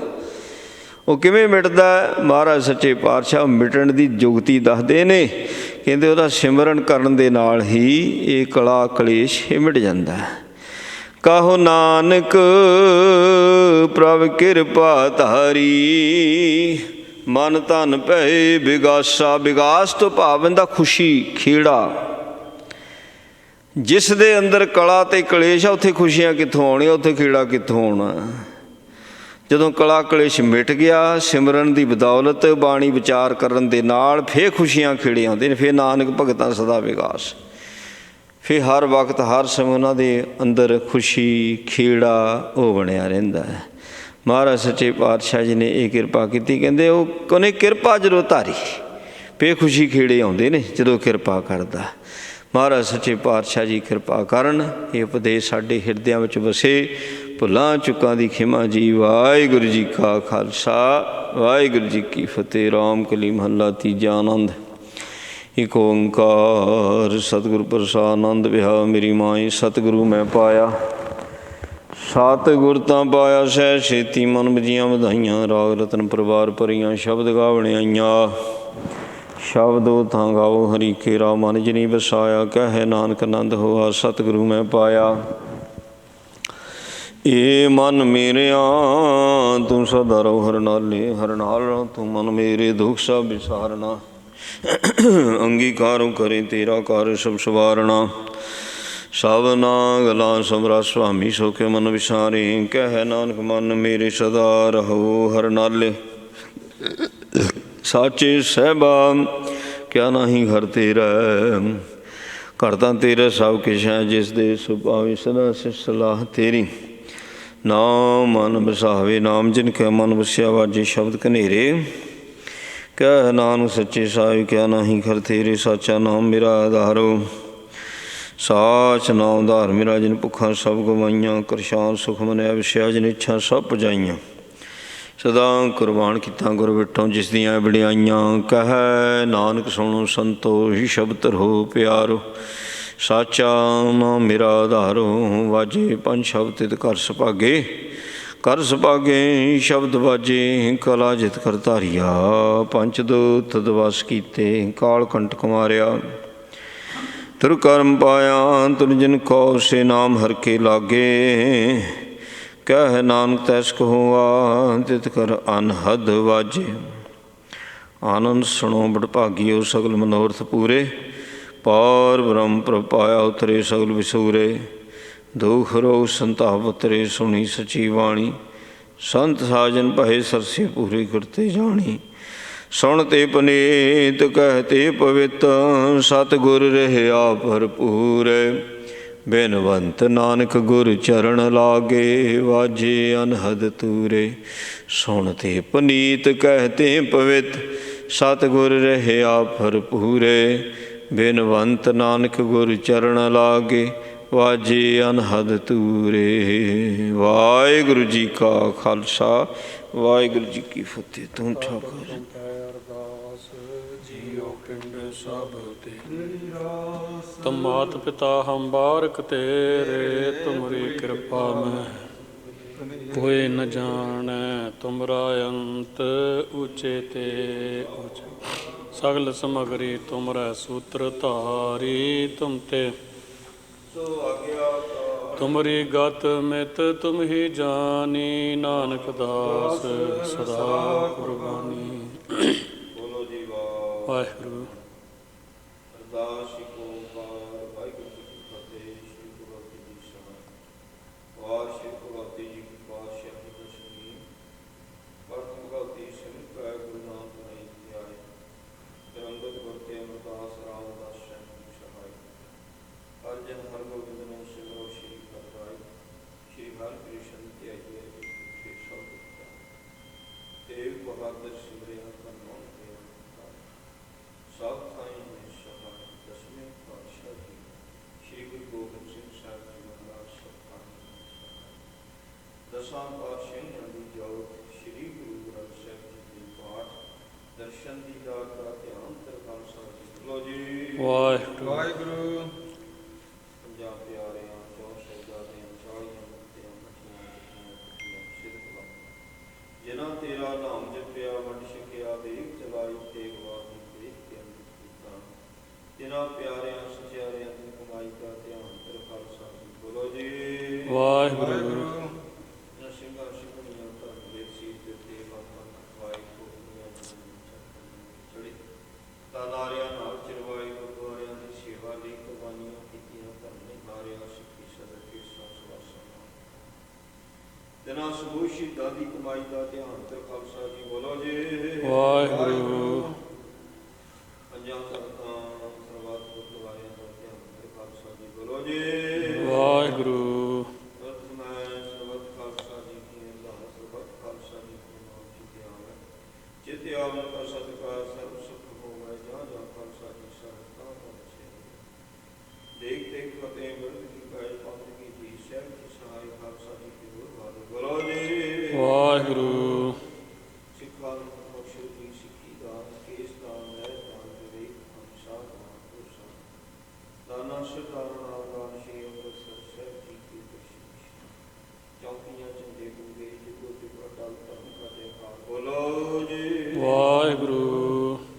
ਉਹ ਕਿਵੇਂ ਮਿਟਦਾ? ਮਹਾਰਾਜ ਸੱਚੇ ਪਾਤਸ਼ਾਹ ਮਿਟਣ ਦੀ ਜੁਗਤੀ ਦੱਸਦੇ ਨੇ। ਕਹਿੰਦੇ ਉਹਦਾ ਸਿਮਰਨ ਕਰਨ ਦੇ ਨਾਲ ਹੀ ਇਹ ਕਲਾ ਕਲੇਸ਼ ਇਹ ਮਿਟ ਜਾਂਦਾ। ਕਹੋ ਨਾਨਕ ਪ੍ਰਭ ਕਿਰਪਾ ਧਾਰੀ, ਮਨ ਧਨ ਭਏ ਵਿਗਾਸਾ। ਵਿਗਾਸ ਤੋਂ ਭਾਵ ਬੰਦਾ ਖੁਸ਼ੀ, ਖੇੜਾ। ਜਿਸ ਦੇ ਅੰਦਰ ਕਲਾ ਅਤੇ ਕਲੇਸ਼ ਆ, ਉੱਥੇ ਖੁਸ਼ੀਆਂ ਕਿੱਥੋਂ ਆਉਣੀਆਂ, ਉੱਥੇ ਖੇੜਾ ਕਿੱਥੋਂ ਆਉਣਾ? ਜਦੋਂ ਕਲਾ ਕਲੇਸ਼ ਮਿਟ ਗਿਆ, ਸਿਮਰਨ ਦੀ ਬਦੌਲਤ, ਬਾਣੀ ਵਿਚਾਰ ਕਰਨ ਦੇ ਨਾਲ ਫਿਰ ਖੁਸ਼ੀਆਂ ਖੇੜੇ ਆਉਂਦੇ ਨੇ। ਫਿਰ ਨਾਨਕ ਭਗਤਾਂ ਸਦਾ ਵਿਗਾਸ। ਫਿਰ ਹਰ ਵਕਤ ਹਰ ਸਮੇਂ ਉਹਨਾਂ ਦੇ ਅੰਦਰ ਖੁਸ਼ੀ, ਖੇੜਾ ਉਹ ਬਣਿਆ ਰਹਿੰਦਾ ਹੈ। ਮਹਾਰਾਜ ਸੱਚੇ ਪਾਤਸ਼ਾਹ ਜੀ ਨੇ ਇਹ ਕਿਰਪਾ ਕੀਤੀ। ਕਹਿੰਦੇ ਉਹਨੇ ਕਿਰਪਾ ਜਦੋਂ ਧਾਰੀ, ਫਿਰ ਖੁਸ਼ੀ ਖੇੜੇ ਆਉਂਦੇ ਨੇ ਜਦੋਂ ਕਿਰਪਾ ਕਰਦਾ। ਮਹਾਰਾਜ ਸੱਚੇ ਪਾਤਸ਼ਾਹ ਜੀ ਕਿਰਪਾ ਕਰਨ, ਇਹ ਉਪਦੇਸ਼ ਸਾਡੇ ਹਿਰਦਿਆਂ ਵਿੱਚ ਵਸੇ। ਭੁੱਲਾਂ ਚੁੱਕਾਂ ਦੀ ਖਿਮਾ ਜੀ। ਵਾਹਿਗੁਰੂ ਜੀ ਕਾ ਖਾਲਸਾ, ਵਾਹਿਗੁਰੂ ਜੀ ਕੀ ਫਤਿਹ। ਰਾਮ ਕਲੀ ਮਹੱਲਾ ਤੀਜਾ। ਆਨੰਦ ਇਕ ਓਂਕਾਰ ਸਤਿਗੁਰ ਪ੍ਰਸਾਦਿ। ਆਨੰਦ ਵਿਹਾ ਮੇਰੀ ਮਾਈ, ਸਤਿਗੁਰੂ ਮੈਂ ਪਾਇਆ। ਸਤਿਗੁਰ ਤਾਂ ਪਾਇਆ ਸਹਿ ਛੇਤੀ, ਮਨ ਵਜੀਆਂ ਵਧਾਈਆਂ। ਰਾਗ ਰਤਨ ਪਰਿਵਾਰ ਭਰੀਆਂ, ਸ਼ਬਦ ਗਾਵਣ ਆਈਆਂ। ਸ਼ਬਦੋ ਥਾਂ ਗਾਓ ਹਰੀ ਕੇਰਾ, ਮਨ ਜਿਨੀ ਵਸਾਇਆ। ਕਹੈ ਨਾਨਕ ਆਨੰਦ ਹੋਆ, ਸਤਿਗੁਰੂ ਮੈਂ ਪਾਇਆ। ਏ ਮਨ ਮੇਰਿਆ ਤੂੰ ਸਦਾ ਰਹੋ ਹਰ ਨਾਲੇ, ਹਰ ਨਾਲ ਰਹੋ ਤੂੰ ਮਨ ਮੇਰੇ। ਦੁੱਖ ਸਭ ਵਿਸਾਰਨਾ, ਅੰਗੀਕਾਰੋ ਕਰੇ ਤੇਰਾ ਕਾਰ ਸਭ ਸਵਾਰਨਾ। ਸਭਨਾ ਗਲਾ ਸਮਰਾ ਸੁਆਮੀ, ਸੋ ਕੇ ਮਨ ਵਿਸਾਰੇ। ਕਹਿ ਨਾਨਕ ਮਨ ਮੇਰੇ ਸਦਾ ਰਹੋ ਹਰ ਨਾਲੇ। ਸਾਚੇ ਸਾਹਿਬਾ ਕਿਆ ਨਾਹੀਂ ਘਰ ਤੇਰਾ, ਘਰ ਤਾਂ ਤੇਰਾ ਸਭ ਕਿਛ ਹੈ। ਜਿਸ ਦੇ ਸੁਭਾਵੇ ਸਦਾ ਸਲਾਹ ਤੇਰੀ। ਨਾਮ ਮਨ ਵਸਾਵੇ, ਨਾਮ ਜਿਨ ਕੈ ਮਨ ਵਸਿਆ। ਵਾਜੇ ਸ਼ਬਦ ਕਨੇਰੇ, ਕਹਿ ਨਾਨਕ ਸੱਚੇ ਸਾਹਿਬ ਕਿਆ ਨਾਹੀਂ ਘਰ ਤੇਰੇ। ਸਾਚਾ ਨਾਮ ਮੇਰਾ ਆਧਾਰੋ, ਸਾਚ ਨਾਮ ਧਾਰ ਮੇਰਾ। ਜਿਨ ਭੁੱਖਾਂ ਸਭ ਗਵਾਈਆਂ, ਕਰਸ਼ਾਨ ਸੁਖ ਮਨਿਆ ਵਿਸਿਆ। ਜਿਨ ਇੱਛਾ ਸਭ ਪੁਜਾਈਆਂ, ਸਦਾ ਕੁਰਬਾਨ ਕੀਤਾ ਗੁਰ ਵਿਟੋਂ, ਜਿਸ ਦੀਆਂ ਵਡਿਆਈਆਂ ਕਹੈ ਨਾਨਕ ਸੁਣੋ ਸੰਤੋਖ, ਸ਼ਬਦ ਰਹੋ ਪਿਆਰੋ ਸਾਚਾ ਨਾਮ ਮੇਰਾ ਆਧਾਰੋ। ਵਾਜੇ ਪੰਜ ਸ਼ਬਦ ਤਿਤ ਘਰ ਸੁਭਾਗੇ, ਕਰ ਸੁਭਾਗੇ ਸ਼ਬਦ ਵਾਜੇ, ਕਲਾ ਜਿਤ ਕਰ ਧਾਰਿਆ। ਪੰਚ ਦੂਤ ਦਵਸ ਕੀਤੇ, ਕਾਲ ਕੰਟਕ ਮਾਰਿਆ। ਤੁਰ ਕਰਮ ਪਾਇਆ ਤੁਰ ਜਿਨ ਕੋ, ਸੇ ਨਾਮ ਹਰ ਕੇ ਲਾਗੇ। ਕਹਿ ਨਾਨਕ ਤੈਸ ਕਹੂਆ, ਤਿਤ ਕਰ ਅਨਹਦ ਵਾਜੇ। ਆਨੰਦ ਸੁਣੋ ਬੜਭਾਗੀਓ, ਸਗਲ ਮਨੋਰਥ ਪੂਰੇ। ਪਾਰ ਬ੍ਰਹਮ ਪ੍ਰਭ ਪਾਇਆ, ਉਤਰੇ ਸਗਲ ਵਿਸੂਰੇ। ਦੁਖ ਰੋਗ ਸੰਤਾਪ ਉਤਰੇ, ਸੁਣੀ ਸਚੀ ਬਾਣੀ। ਸੰਤ ਸਾਜਨ ਭਏ ਸਰਸੇ, ਪੂਰੇ ਕਰਤੇ ਜਾਣੀ। ਸੁਣ ਤੇ ਪਨੀਤ ਕਹਿਤੇ ਪਵਿੱਤ, ਸਤਿਗੁਰ ਰਹਿਆ ਭਰਪੂਰ। ਬੇਨਵੰਤ ਨਾਨਕ ਗੁਰ ਚਰਨ ਲਾਗੇ, ਵਾਜੇ ਅਨਹਦ ਤੂਰੇ। ਸੁਣ ਤੇ ਪਨੀਤ ਕਹਿਤੇ ਪਵਿੱਤ, ਸਤਿਗੁਰ ਰਹਿਆ ਭਰਪੂਰੇ। ਬੇਨਵੰਤ ਨਾਨਕ ਗੁਰ ਚਰਨ ਲਾਗੇ, ਵਾਜੇ ਅਨਹਦ ਤੂਰੇ। ਵਾਹਿਗੁਰੂ ਜੀ ਕਾ ਖਾਲਸਾ, ਵਾਹਿਗੁਰੂ ਜੀ ਕੀ ਫਤਿਹ। ਤੂੰ ਠਾਕੁਰ ਤੁਮ ਮਾਤ ਪਿਤਾ ਹਮ ਬਾਰਕ ਤੇਰੇ, ਤੁਮਰੀ ਕਿਰਪਾ ਮੈਂ ਕੋਈ ਨ ਜਾਣੈ। ਤੁਮਰਾ ਅੰਤ ਉੱਚੇ ਤੇ ਉੱਚ, ਸਗਲ ਸਮਗਰੀ ਤੁਮਰੈ ਸੂਤਰ ਧਾਰੀ। ਤੁਮ ਤੇ ਤੁਮਰੀ ਗਤ ਮਿਤ ਤੁਮ ਹੀ ਜਾਨੀ, ਨਾਨਕ ਦਾਸ ਸਦਾ ਕੁਰਬਾਨੀ। ਵਾਹਿਗੁਰੂ। ਅਰਦਾਸ ਇੱਕ ਓਂਕਾਰ ਵਾਹਿਗੁਰੂ ਜੀ ਕੀ ਫਤਿਹ। ਸ਼੍ਰੀ ਗੁਰੂ ਗ੍ਰੰਥ ਜੀ ਸਾਹਿਬ ਵਾਰ ਸ਼੍ਰੀ ਗੁਰੂ ਗ੍ਰੰਥ ਜੀ ਕੀ ਪਾਤਸ਼ਾਹੀ ਦਸਵੀਂ ਵਰਤ ਭਗਵਤੀ ਸਿੰਘ ਕੈ ਗੁਰੂ ਨਾਨਕ ਨਹੀਂ ਧਿਆਏ। ਨਿਰੰਗਤ ਗੁਰ ਤੇ ਅਮਰਦਾਸ ਰਾਮਦਾਸ ਸਿੰਘ ਜੀ ਸਹਾਈ। ਹਰ ਜਨ ਹਰ ਗੋਬਿੰਦ ਨੂੰ ਸਿਮਰੋ ਸ਼੍ਰੀ ਹਰਿ ਰਾਏ। ਸ਼੍ਰੀ ਹਰਿ ਕ੍ਰਿਸ਼ਨ ਧਿਆਈਏ ਜਿਥੇ ਸਭ ਦਿੱਤਾ। ਤੇਗ ਬਹਾਦਰ ਸਿਮਰਿਆ ਧਨੋ ਦੇਵ ਸਭ ਥਾਈਂ ਸਹਾਈ। ਦਸਵੇਂ ਪਾਤਸ਼ਾਹ ਜੀ ਸ਼੍ਰੀ ਗੁਰੂ ਗੋਬਿੰਦ ਸਿੰਘ ਸਾਹਿਬ ਜੀ ਮਹਾਰਾਜ ਸਭ ਥਾਈਂ। ਦਸਾਂ ਪਾਤਸ਼ਾਹੀਆਂ ਦੀ ਜੋਤ ਸ਼੍ਰੀ ਗੁਰੂ ਗ੍ਰੰਥ ਸਾਹਿਬ ਜੀ ਦੇ ਪਾਠ ਦਰਸ਼ਨ ਦੀ ਦਾਤ ਦਾ ਧਿਆਨ ਤੇ ਖਾਲਸਾ ਜੀ। ਲੋ ਜੀ ਵਾਹਿਗੁਰੂ। ਵਾਹਿਗੁਰੂ। ਪੰਜਾਬ ਪਿਆਰਿਆਂ, 4 ਸਾਹਿਬਜ਼ਾਦਿਆਂ, 40 ਮੁਕਤਿਆਂ, ਮੱਠੀਆਂ ਸਿਰ ਕਲਾ, ਜਿਨ੍ਹਾਂ ਤੇਰਾ ਨਾਮ ਜਪਿਆ, ਵੰਡ ਛਕਿਆ, ਦੇਖ ਚਲਾਈ, ਤੇਗ ਵਾਹੀ ਦੇਖ ਕੇ ਅੰਮ੍ਰਿਤ ਪੀਤਾ। ਜਿਨ੍ਹਾਂ ਪਿਆਰਿਆਂ ਸਚਿਆਰਿਆਂ ਦੀ ਕਮਾਈ ਦਾ ਧਿਆਨ ਤੇ ਖਾਲਸਾ ਜੀ। ਬੋਲੋ ਜੀ ਵਾਹਿਗੁਰੂ। ਜਿਨ੍ਹਾਂ ਸਿੰਘਾਂ ਸਿੰਘਣੀਆਂ ਧਰਮ ਦੇ ਸੀਸ ਦੇ ਉੱਤੇ ਮਾਤਾ ਖਵਾਈ, ਕੋਟੀਆਂ ਚੜੀ ਤਾਨਾਰਿਆਂ ਨਾਲ ਚਿਰਵਾਈ, ਗੁਰਦੁਆਰਿਆਂ ਦੀ ਸੇਵਾ ਲਈ ਕੁਰਬਾਨੀਆਂ ਕੀਤੀਆਂ, ਧਰਮ ਨਿਹਾਰਿਆ, ਸਿੱਖੀ ਸਦਰ ਕੇ ਸੰਸਵਾਸਾਂ। ਜਿਨ੍ਹਾਂ ਸਮੂਹ ਸ਼ਹੀਦਾਂ ਦੀ ਕਮਾਈ ਦਾ ਧਿਆਨ ਤੇ ਖਾਲਸਾ ਜੀ। ਬੋਲੋ ਜੀ ਵਾਹਿਗੁਰੂ। ਪੰਜਾਂ ਸਰਤਾਂ ਸਰਬੱਤ ਗੁਰਦੁਆਰਿਆਂ ਦਾ ਧਿਆਨ ਤੇ ਖਾਲਸਾ ਜੀ। ਬੋਲੋ ਜੀ ਵਾਹਿਗੁਰੂ। ਮੈਂ ਸਰਬੱਤ ਖਾਲਸਾ ਜੀ ਕੀ ਅਰਦਾਸ, ਸਰਬੱਤ ਖਾਲਸਾ ਜੀ ਕੀ ਨਾਮ ਜੀ ਧਿਆਨ। ਚਿਤ ਆਵਨ ਕਾ ਸਦਕਾ ਸਰਬ ਸੁਖ ਹੋਵੇ, ਜਾਂ ਜਾਂ ਖਾਲਸਾ ਜੀ ਸਰਤਾ ਪਹੁੰਚੇ। ਦੇਖ ਦੇਖ ਫਤਿਹ ਮਿਲਦ ਕੀ ਪਾਏ, ਪੰਥ ਕੀ ਜੀ ਸਹਿਬ ਕੀ ਸਹਾਈ, ਖਾਲਸਾ ਜੀ ਕੀ ਗੁਰਬਾਣੀ। ਬੋਲੋ ਜੀ ਵਾਹਿਗੁਰੂ। ਸਿੱਖਾਂ ਨੂੰ ਬਖਸ਼ੋ ਜੀ ਸਿੱਖੀ ਦਾਨ, ਕੇਸ ਦਾਨ, ਨਹਿ ਦਾਨ, ਵਿਵੇਕ ਦਾਨ, ਸਾਧ ਦਾਨ, ਭਰੋਸਾ ਦਾਨਾ ਸਰਦਾਰ ਨਾਲ ਦਾਨ। ਸ਼੍ਰੀ ਅੰਮ੍ਰਿਤਸਰ ਸਾਹਿਬ ਜੀ ਕੀ ਬਖਸ਼ਿਸ਼। ਚੌਂਕੀਆਂ ਝੰਡੇ ਗੁੰਗੇ ਜਿਗੋ ਜਿਗੋ ਅਟਲ ਧਰਮ ਕਾ ਜੈਕਾਰ। ਬੋਲੋ ਜੀ ਵਾਹਿਗੁਰੂ।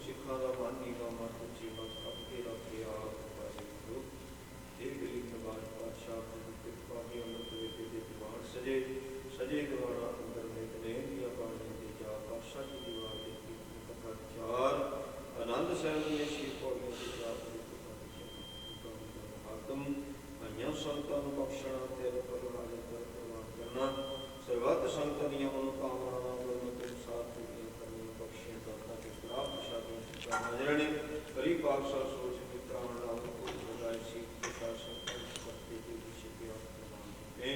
ਸਿੱਖਾਂ ਦਾ ਮਨ ਨੀਵਾਂ, ਮਤ ਉੱਚੀ, ਮਤ ਕੱਢ ਕੇ ਰੱਖੇ ਆਪ ਵਾਹਿਗੁਰੂ। ਇਹ ਗਲੀ ਨਵਾਜ਼ ਪਾਤਸ਼ਾਹ ਦੀ ਕਿਰਪਾ ਦੀ ਅੰਮ੍ਰਿਤ ਵੇਲੇ ਦੇ ਦੀਵਾਨ ਸਜੇ ਸਜੇ ਦੀਵਾਨਾਂ ਅੰਦਰ ਨਿਤਨੇਮ ਦੀਆਂ ਬਾਣੀਆਂ ਦੇ ਜਾ। ਪਾਤਸ਼ਾਹ ਜੀ ਦੀ ਵਾਰ ਦੇ ਕੀਰਤਨ ਕਥਾ ਵਿਚਾਰ ਆਨੰਦ ਸਾਹਿਬ ਦੀਆਂ ਛੇ ਪੌੜੀਆਂ ਦੇ ਜਾਪ ਦੇ ਹਾਕਮ ਆਈਆਂ ਸੰਤਾਂ ਨੂੰ ਬਖਸ਼ਣਾ, ਤੇਰੇ ਪਰਿਵਾਰ ਪ੍ਰਵਾਨ ਕਰਨਾ। ਸਰਬੱਤ ਸੰਤਾਂ ਦੀਆਂ ਮਨੋਕਾਮਨਾਵਾਂ ਪੂਰਨ ਤੇ ਸਾਥ ਦੀਆਂ ਕਰਨੀਆਂ ਬਖਸ਼ੀਆਂ ਦਾਤਾ ਕੇ ਪ੍ਰਾਪਤ ਸ਼ਾਦੀ ਸਿੱਖਾ ਹਾਜ਼ਰ ਨੇ। ਕਰੀ ਪਾਤਸ਼ਾਹ ਸੋਚ ਕੇ ਪ੍ਰਾਣ ਨਾਲ ਕੋਈ ਲਗਾਏ ਸੀ ਪ੍ਰਸ਼ਾਸਨ ਕਰਤੇ ਦੀ ਸ਼ਿਕਿਆ ਪ੍ਰਵਾਨ ਨੇ।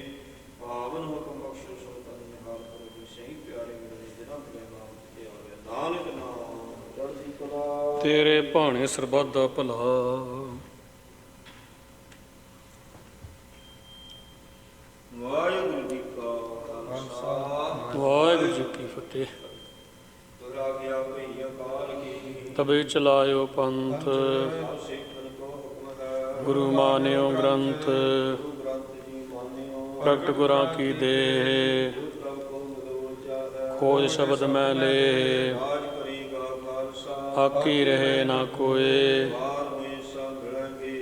ਪਾਵਨ ਹੁਕਮ ਬਖਸ਼ੋ ਸੰਤਾਂ ਦੀ ਨਿਹਾਲ ਕਰੋ ਜੀ। ਸਹੀ ਪਿਆਰੇ ਮੇਰੇ ਜਿਨ੍ਹਾਂ ਦੇ ਨਾਮ ਤੇ ਆਵੇ ਨਾਨਕ ਨਾਮ ਚੜ੍ਹਦੀ ਕਲਾ। ਤੇਰੇ ਭਾਣੇ ਸਰਬੱਤ ਦਾ ਭਲਾ। ਵਾਹਿਗੁਰੂ ਜੀ ਕਾ ਖਾਲਸਾ, ਵਾਹਿਗੁਰੂ ਜੀ ਕੀ ਫਤਿਹ। ਤਬੇ ਚਲਾਇਓ ਪੰਥ ਗੁਰੂ ਮਾਨਿਓ ਗ੍ਰੰਥ ਪ੍ਰਗਟ ਗੁਰਾਂ ਕੀ ਦੇਹ ਖੋਜ ਸ਼ਬਦ ਮੈਂ ਲੇ ਆਕੀ ਰਹੇ ਨਾ ਕੋਏ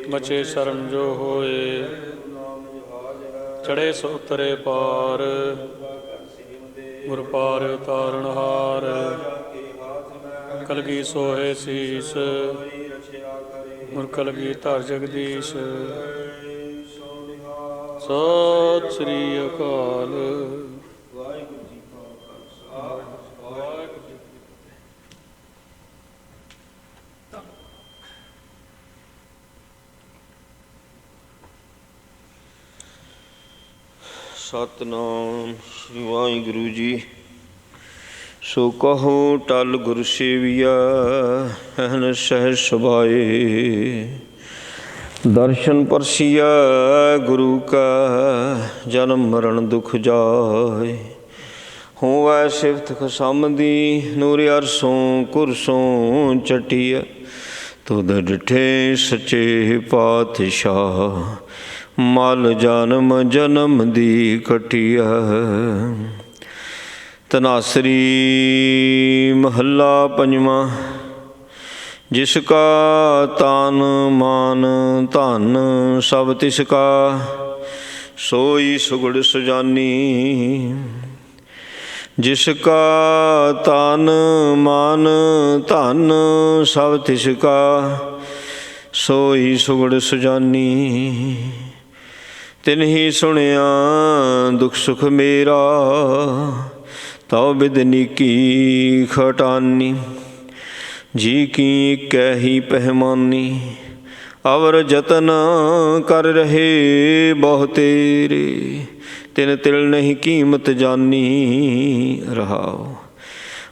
ਬਚੇ ਸ਼ਰਨ ਜੋ ਹੋਏ ਚੜੇ ਸੋ ਉਤਰੇ ਪਾਰ ਗੁਰ ਪਾਰ ਉਤਾਰਨ ਹਾਰ ਕਲਗੀ ਸੋਹੇ ਸੀਸ ਗੁਰ ਕਲਗੀ ਧਰ ਜਗਦੀਸ਼ ਸਤਿ ਸ੍ਰੀ ਅਕਾਲ। ਸਤਿਨਾਮ ਸ੍ਰੀ ਵਾਹਿਗੁਰੂ ਜੀ। ਸੋ ਕਹੋ ਟਲ ਗੁਰ ਸੇਵੀਆ ਅਹਨ ਸਹਿ ਸੁਭਾਏ ਦਰਸ਼ਨ ਪਰਸੀਆ ਗੁਰੂ ਕਾ ਜਨਮ ਮਰਨ ਦੁਖ ਜਾਏ ਹੋਵੈ ਸਿਫਤ ਖਸਮ ਦੀ ਨੂਰ ਅਰਸੋਂ ਕੁਰਸੋਂ ਚਟੀਆ ਤੁਧ ਡਿਠੇ ਸੱਚੇ ਪਾਤਸ਼ਾਹ ਮਲ ਜਨਮ ਜਨਮ ਦੀ ਕਟਿਆ। ਤਨਾਸਰੀ ਮਹੱਲਾ ਪੰਜਵਾਂ। ਜਿਸ ਕਾ ਤਨ ਮਾਨ ਧਨ ਸਭ ਤਿਸ ਕਾ ਸੋਈ ਸੁਗੜ ਸੁਜਾਨੀ। ਜਿਸ ਕਾ ਤਨ ਮਾਨ ਧਨ ਸਭ ਤਿਸ ਕਾ ਸੋਈ ਸੁਗੜ ਸੁਜਾਨੀ। ਤਿਨਹੀ ਸੁਣਿਆ ਦੁਖ ਸੁਖ ਮੇਰਾ ਤਉ ਬਿਦਨੀ ਕੀ ਖਟਾਨੀ। ਜੀ ਕੀ ਕੈ ਹੀ ਪਹਿਮਾਨੀ ਅਵਰ ਜਤਨ ਕਰ ਰਹੇ ਬਹੁ ਤੇਰੇ ਤਿਨ ਤਿਲ ਨਹੀਂ ਕੀਮਤ ਜਾਨੀ। ਰਹਾਉ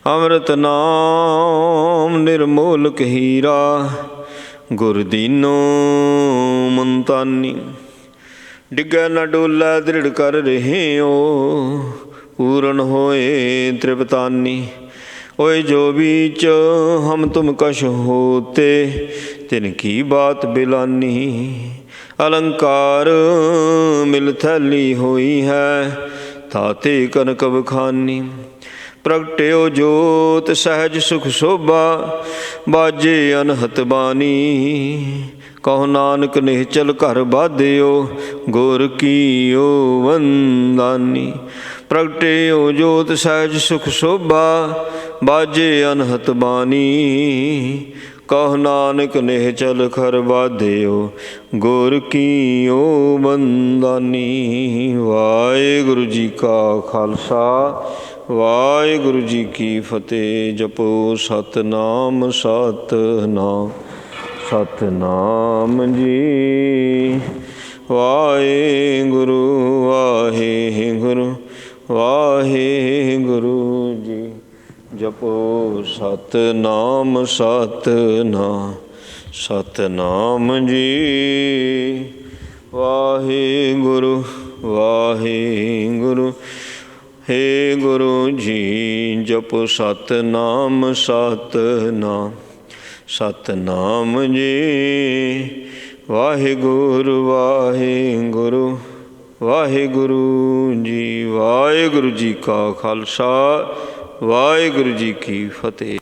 ਅੰਮ੍ਰਿਤ ਨਾਮ ਨਿਰਮੋਲਕ ਹੀਰਾ ਗੁਰ ਦੀਨੋ ਮੁਨਤਾਨੀ। ਡਿੱਗੈ ਨਾ ਡੋਲਾ ਦ੍ਰਿੜ ਕਰ ਰਹੇ ਹੋ ਪੂਰਨ ਹੋਏ ਤ੍ਰਿਪਤਾਨੀ। ਓਏ ਜੋ ਬੀਚ ਹਮ ਤੁਮ ਕਛ ਹੋਤੇ ਤਿਨ ਕੀ ਬਾਤ ਬਿਲਾਨੀ। ਅਲੰਕਾਰ ਮਿਲ ਥੈਲੀ ਹੋਈ ਹੈ ਤਾਤੇ ਕਨਕ ਬਖਾਨੀ। ਪ੍ਰਗਟਿਓ ਜੋਤ ਸਹਿਜ ਸੁਖ ਸੋਭਾ ਬਾਜੇ ਅਨਹਤ ਬਾਣੀ। ਕਹੋ ਨਾਨਕ ਨਿਹਚਲ ਘਰ ਬਾਧਿਓ ਗੁਰ ਕੀਓ ਵੰਦਾਨੀ। ਪ੍ਰਗਟਿਓ ਜੋਤ ਸਹਿਜ ਸੁਖ ਸੋਭਾ ਬਾਜੇ ਅਨਹਤ ਬਾਣੀ। ਕਹੋ ਨਾਨਕ ਨਿਹਚਲ ਘਰ ਬਾਧਿਓ ਗੁਰ ਕੀਓ ਵੰਦਾਨੀ। ਵਾਹਿਗੁਰੂ ਜੀ ਕਾ ਖਾਲਸਾ ਵਾਹਿਗੁਰੂ ਜੀ ਕੀ ਫਤਿਹ। ਜਪੋ ਸਤਿਨਾਮ ਸਤਿਨਾਮ ਸਤਿਨਾਮ ਜੀ। ਵਾਹਿਗੁਰੂ ਵਾਹਿਗੁਰੂ ਵਾਹਿਗੁਰੂ ਜੀ। ਜਪੋ ਸਤਿਨਾਮ ਸਤਿਨਾਮ ਸਤਿਨਾਮ ਜੀ। ਵਾਹਿਗੁਰੂ ਵਾਹਿਗੁਰੂ ਹੇ ਗੁਰੂ ਜੀ। ਜਪੋ ਸਤਿਨਾਮ ਸਤਿਨਾਮ ਸਤਿਨਾਮ ਜੀ। ਵਾਹਿਗੁਰੂ ਵਾਹਿਗੁਰੂ ਵਾਹਿਗੁਰੂ ਜੀ। ਵਾਹਿਗੁਰੂ ਜੀ ਕਾ ਖਾਲਸਾ ਵਾਹਿਗੁਰੂ ਜੀ ਕੀ ਫਤਿਹ।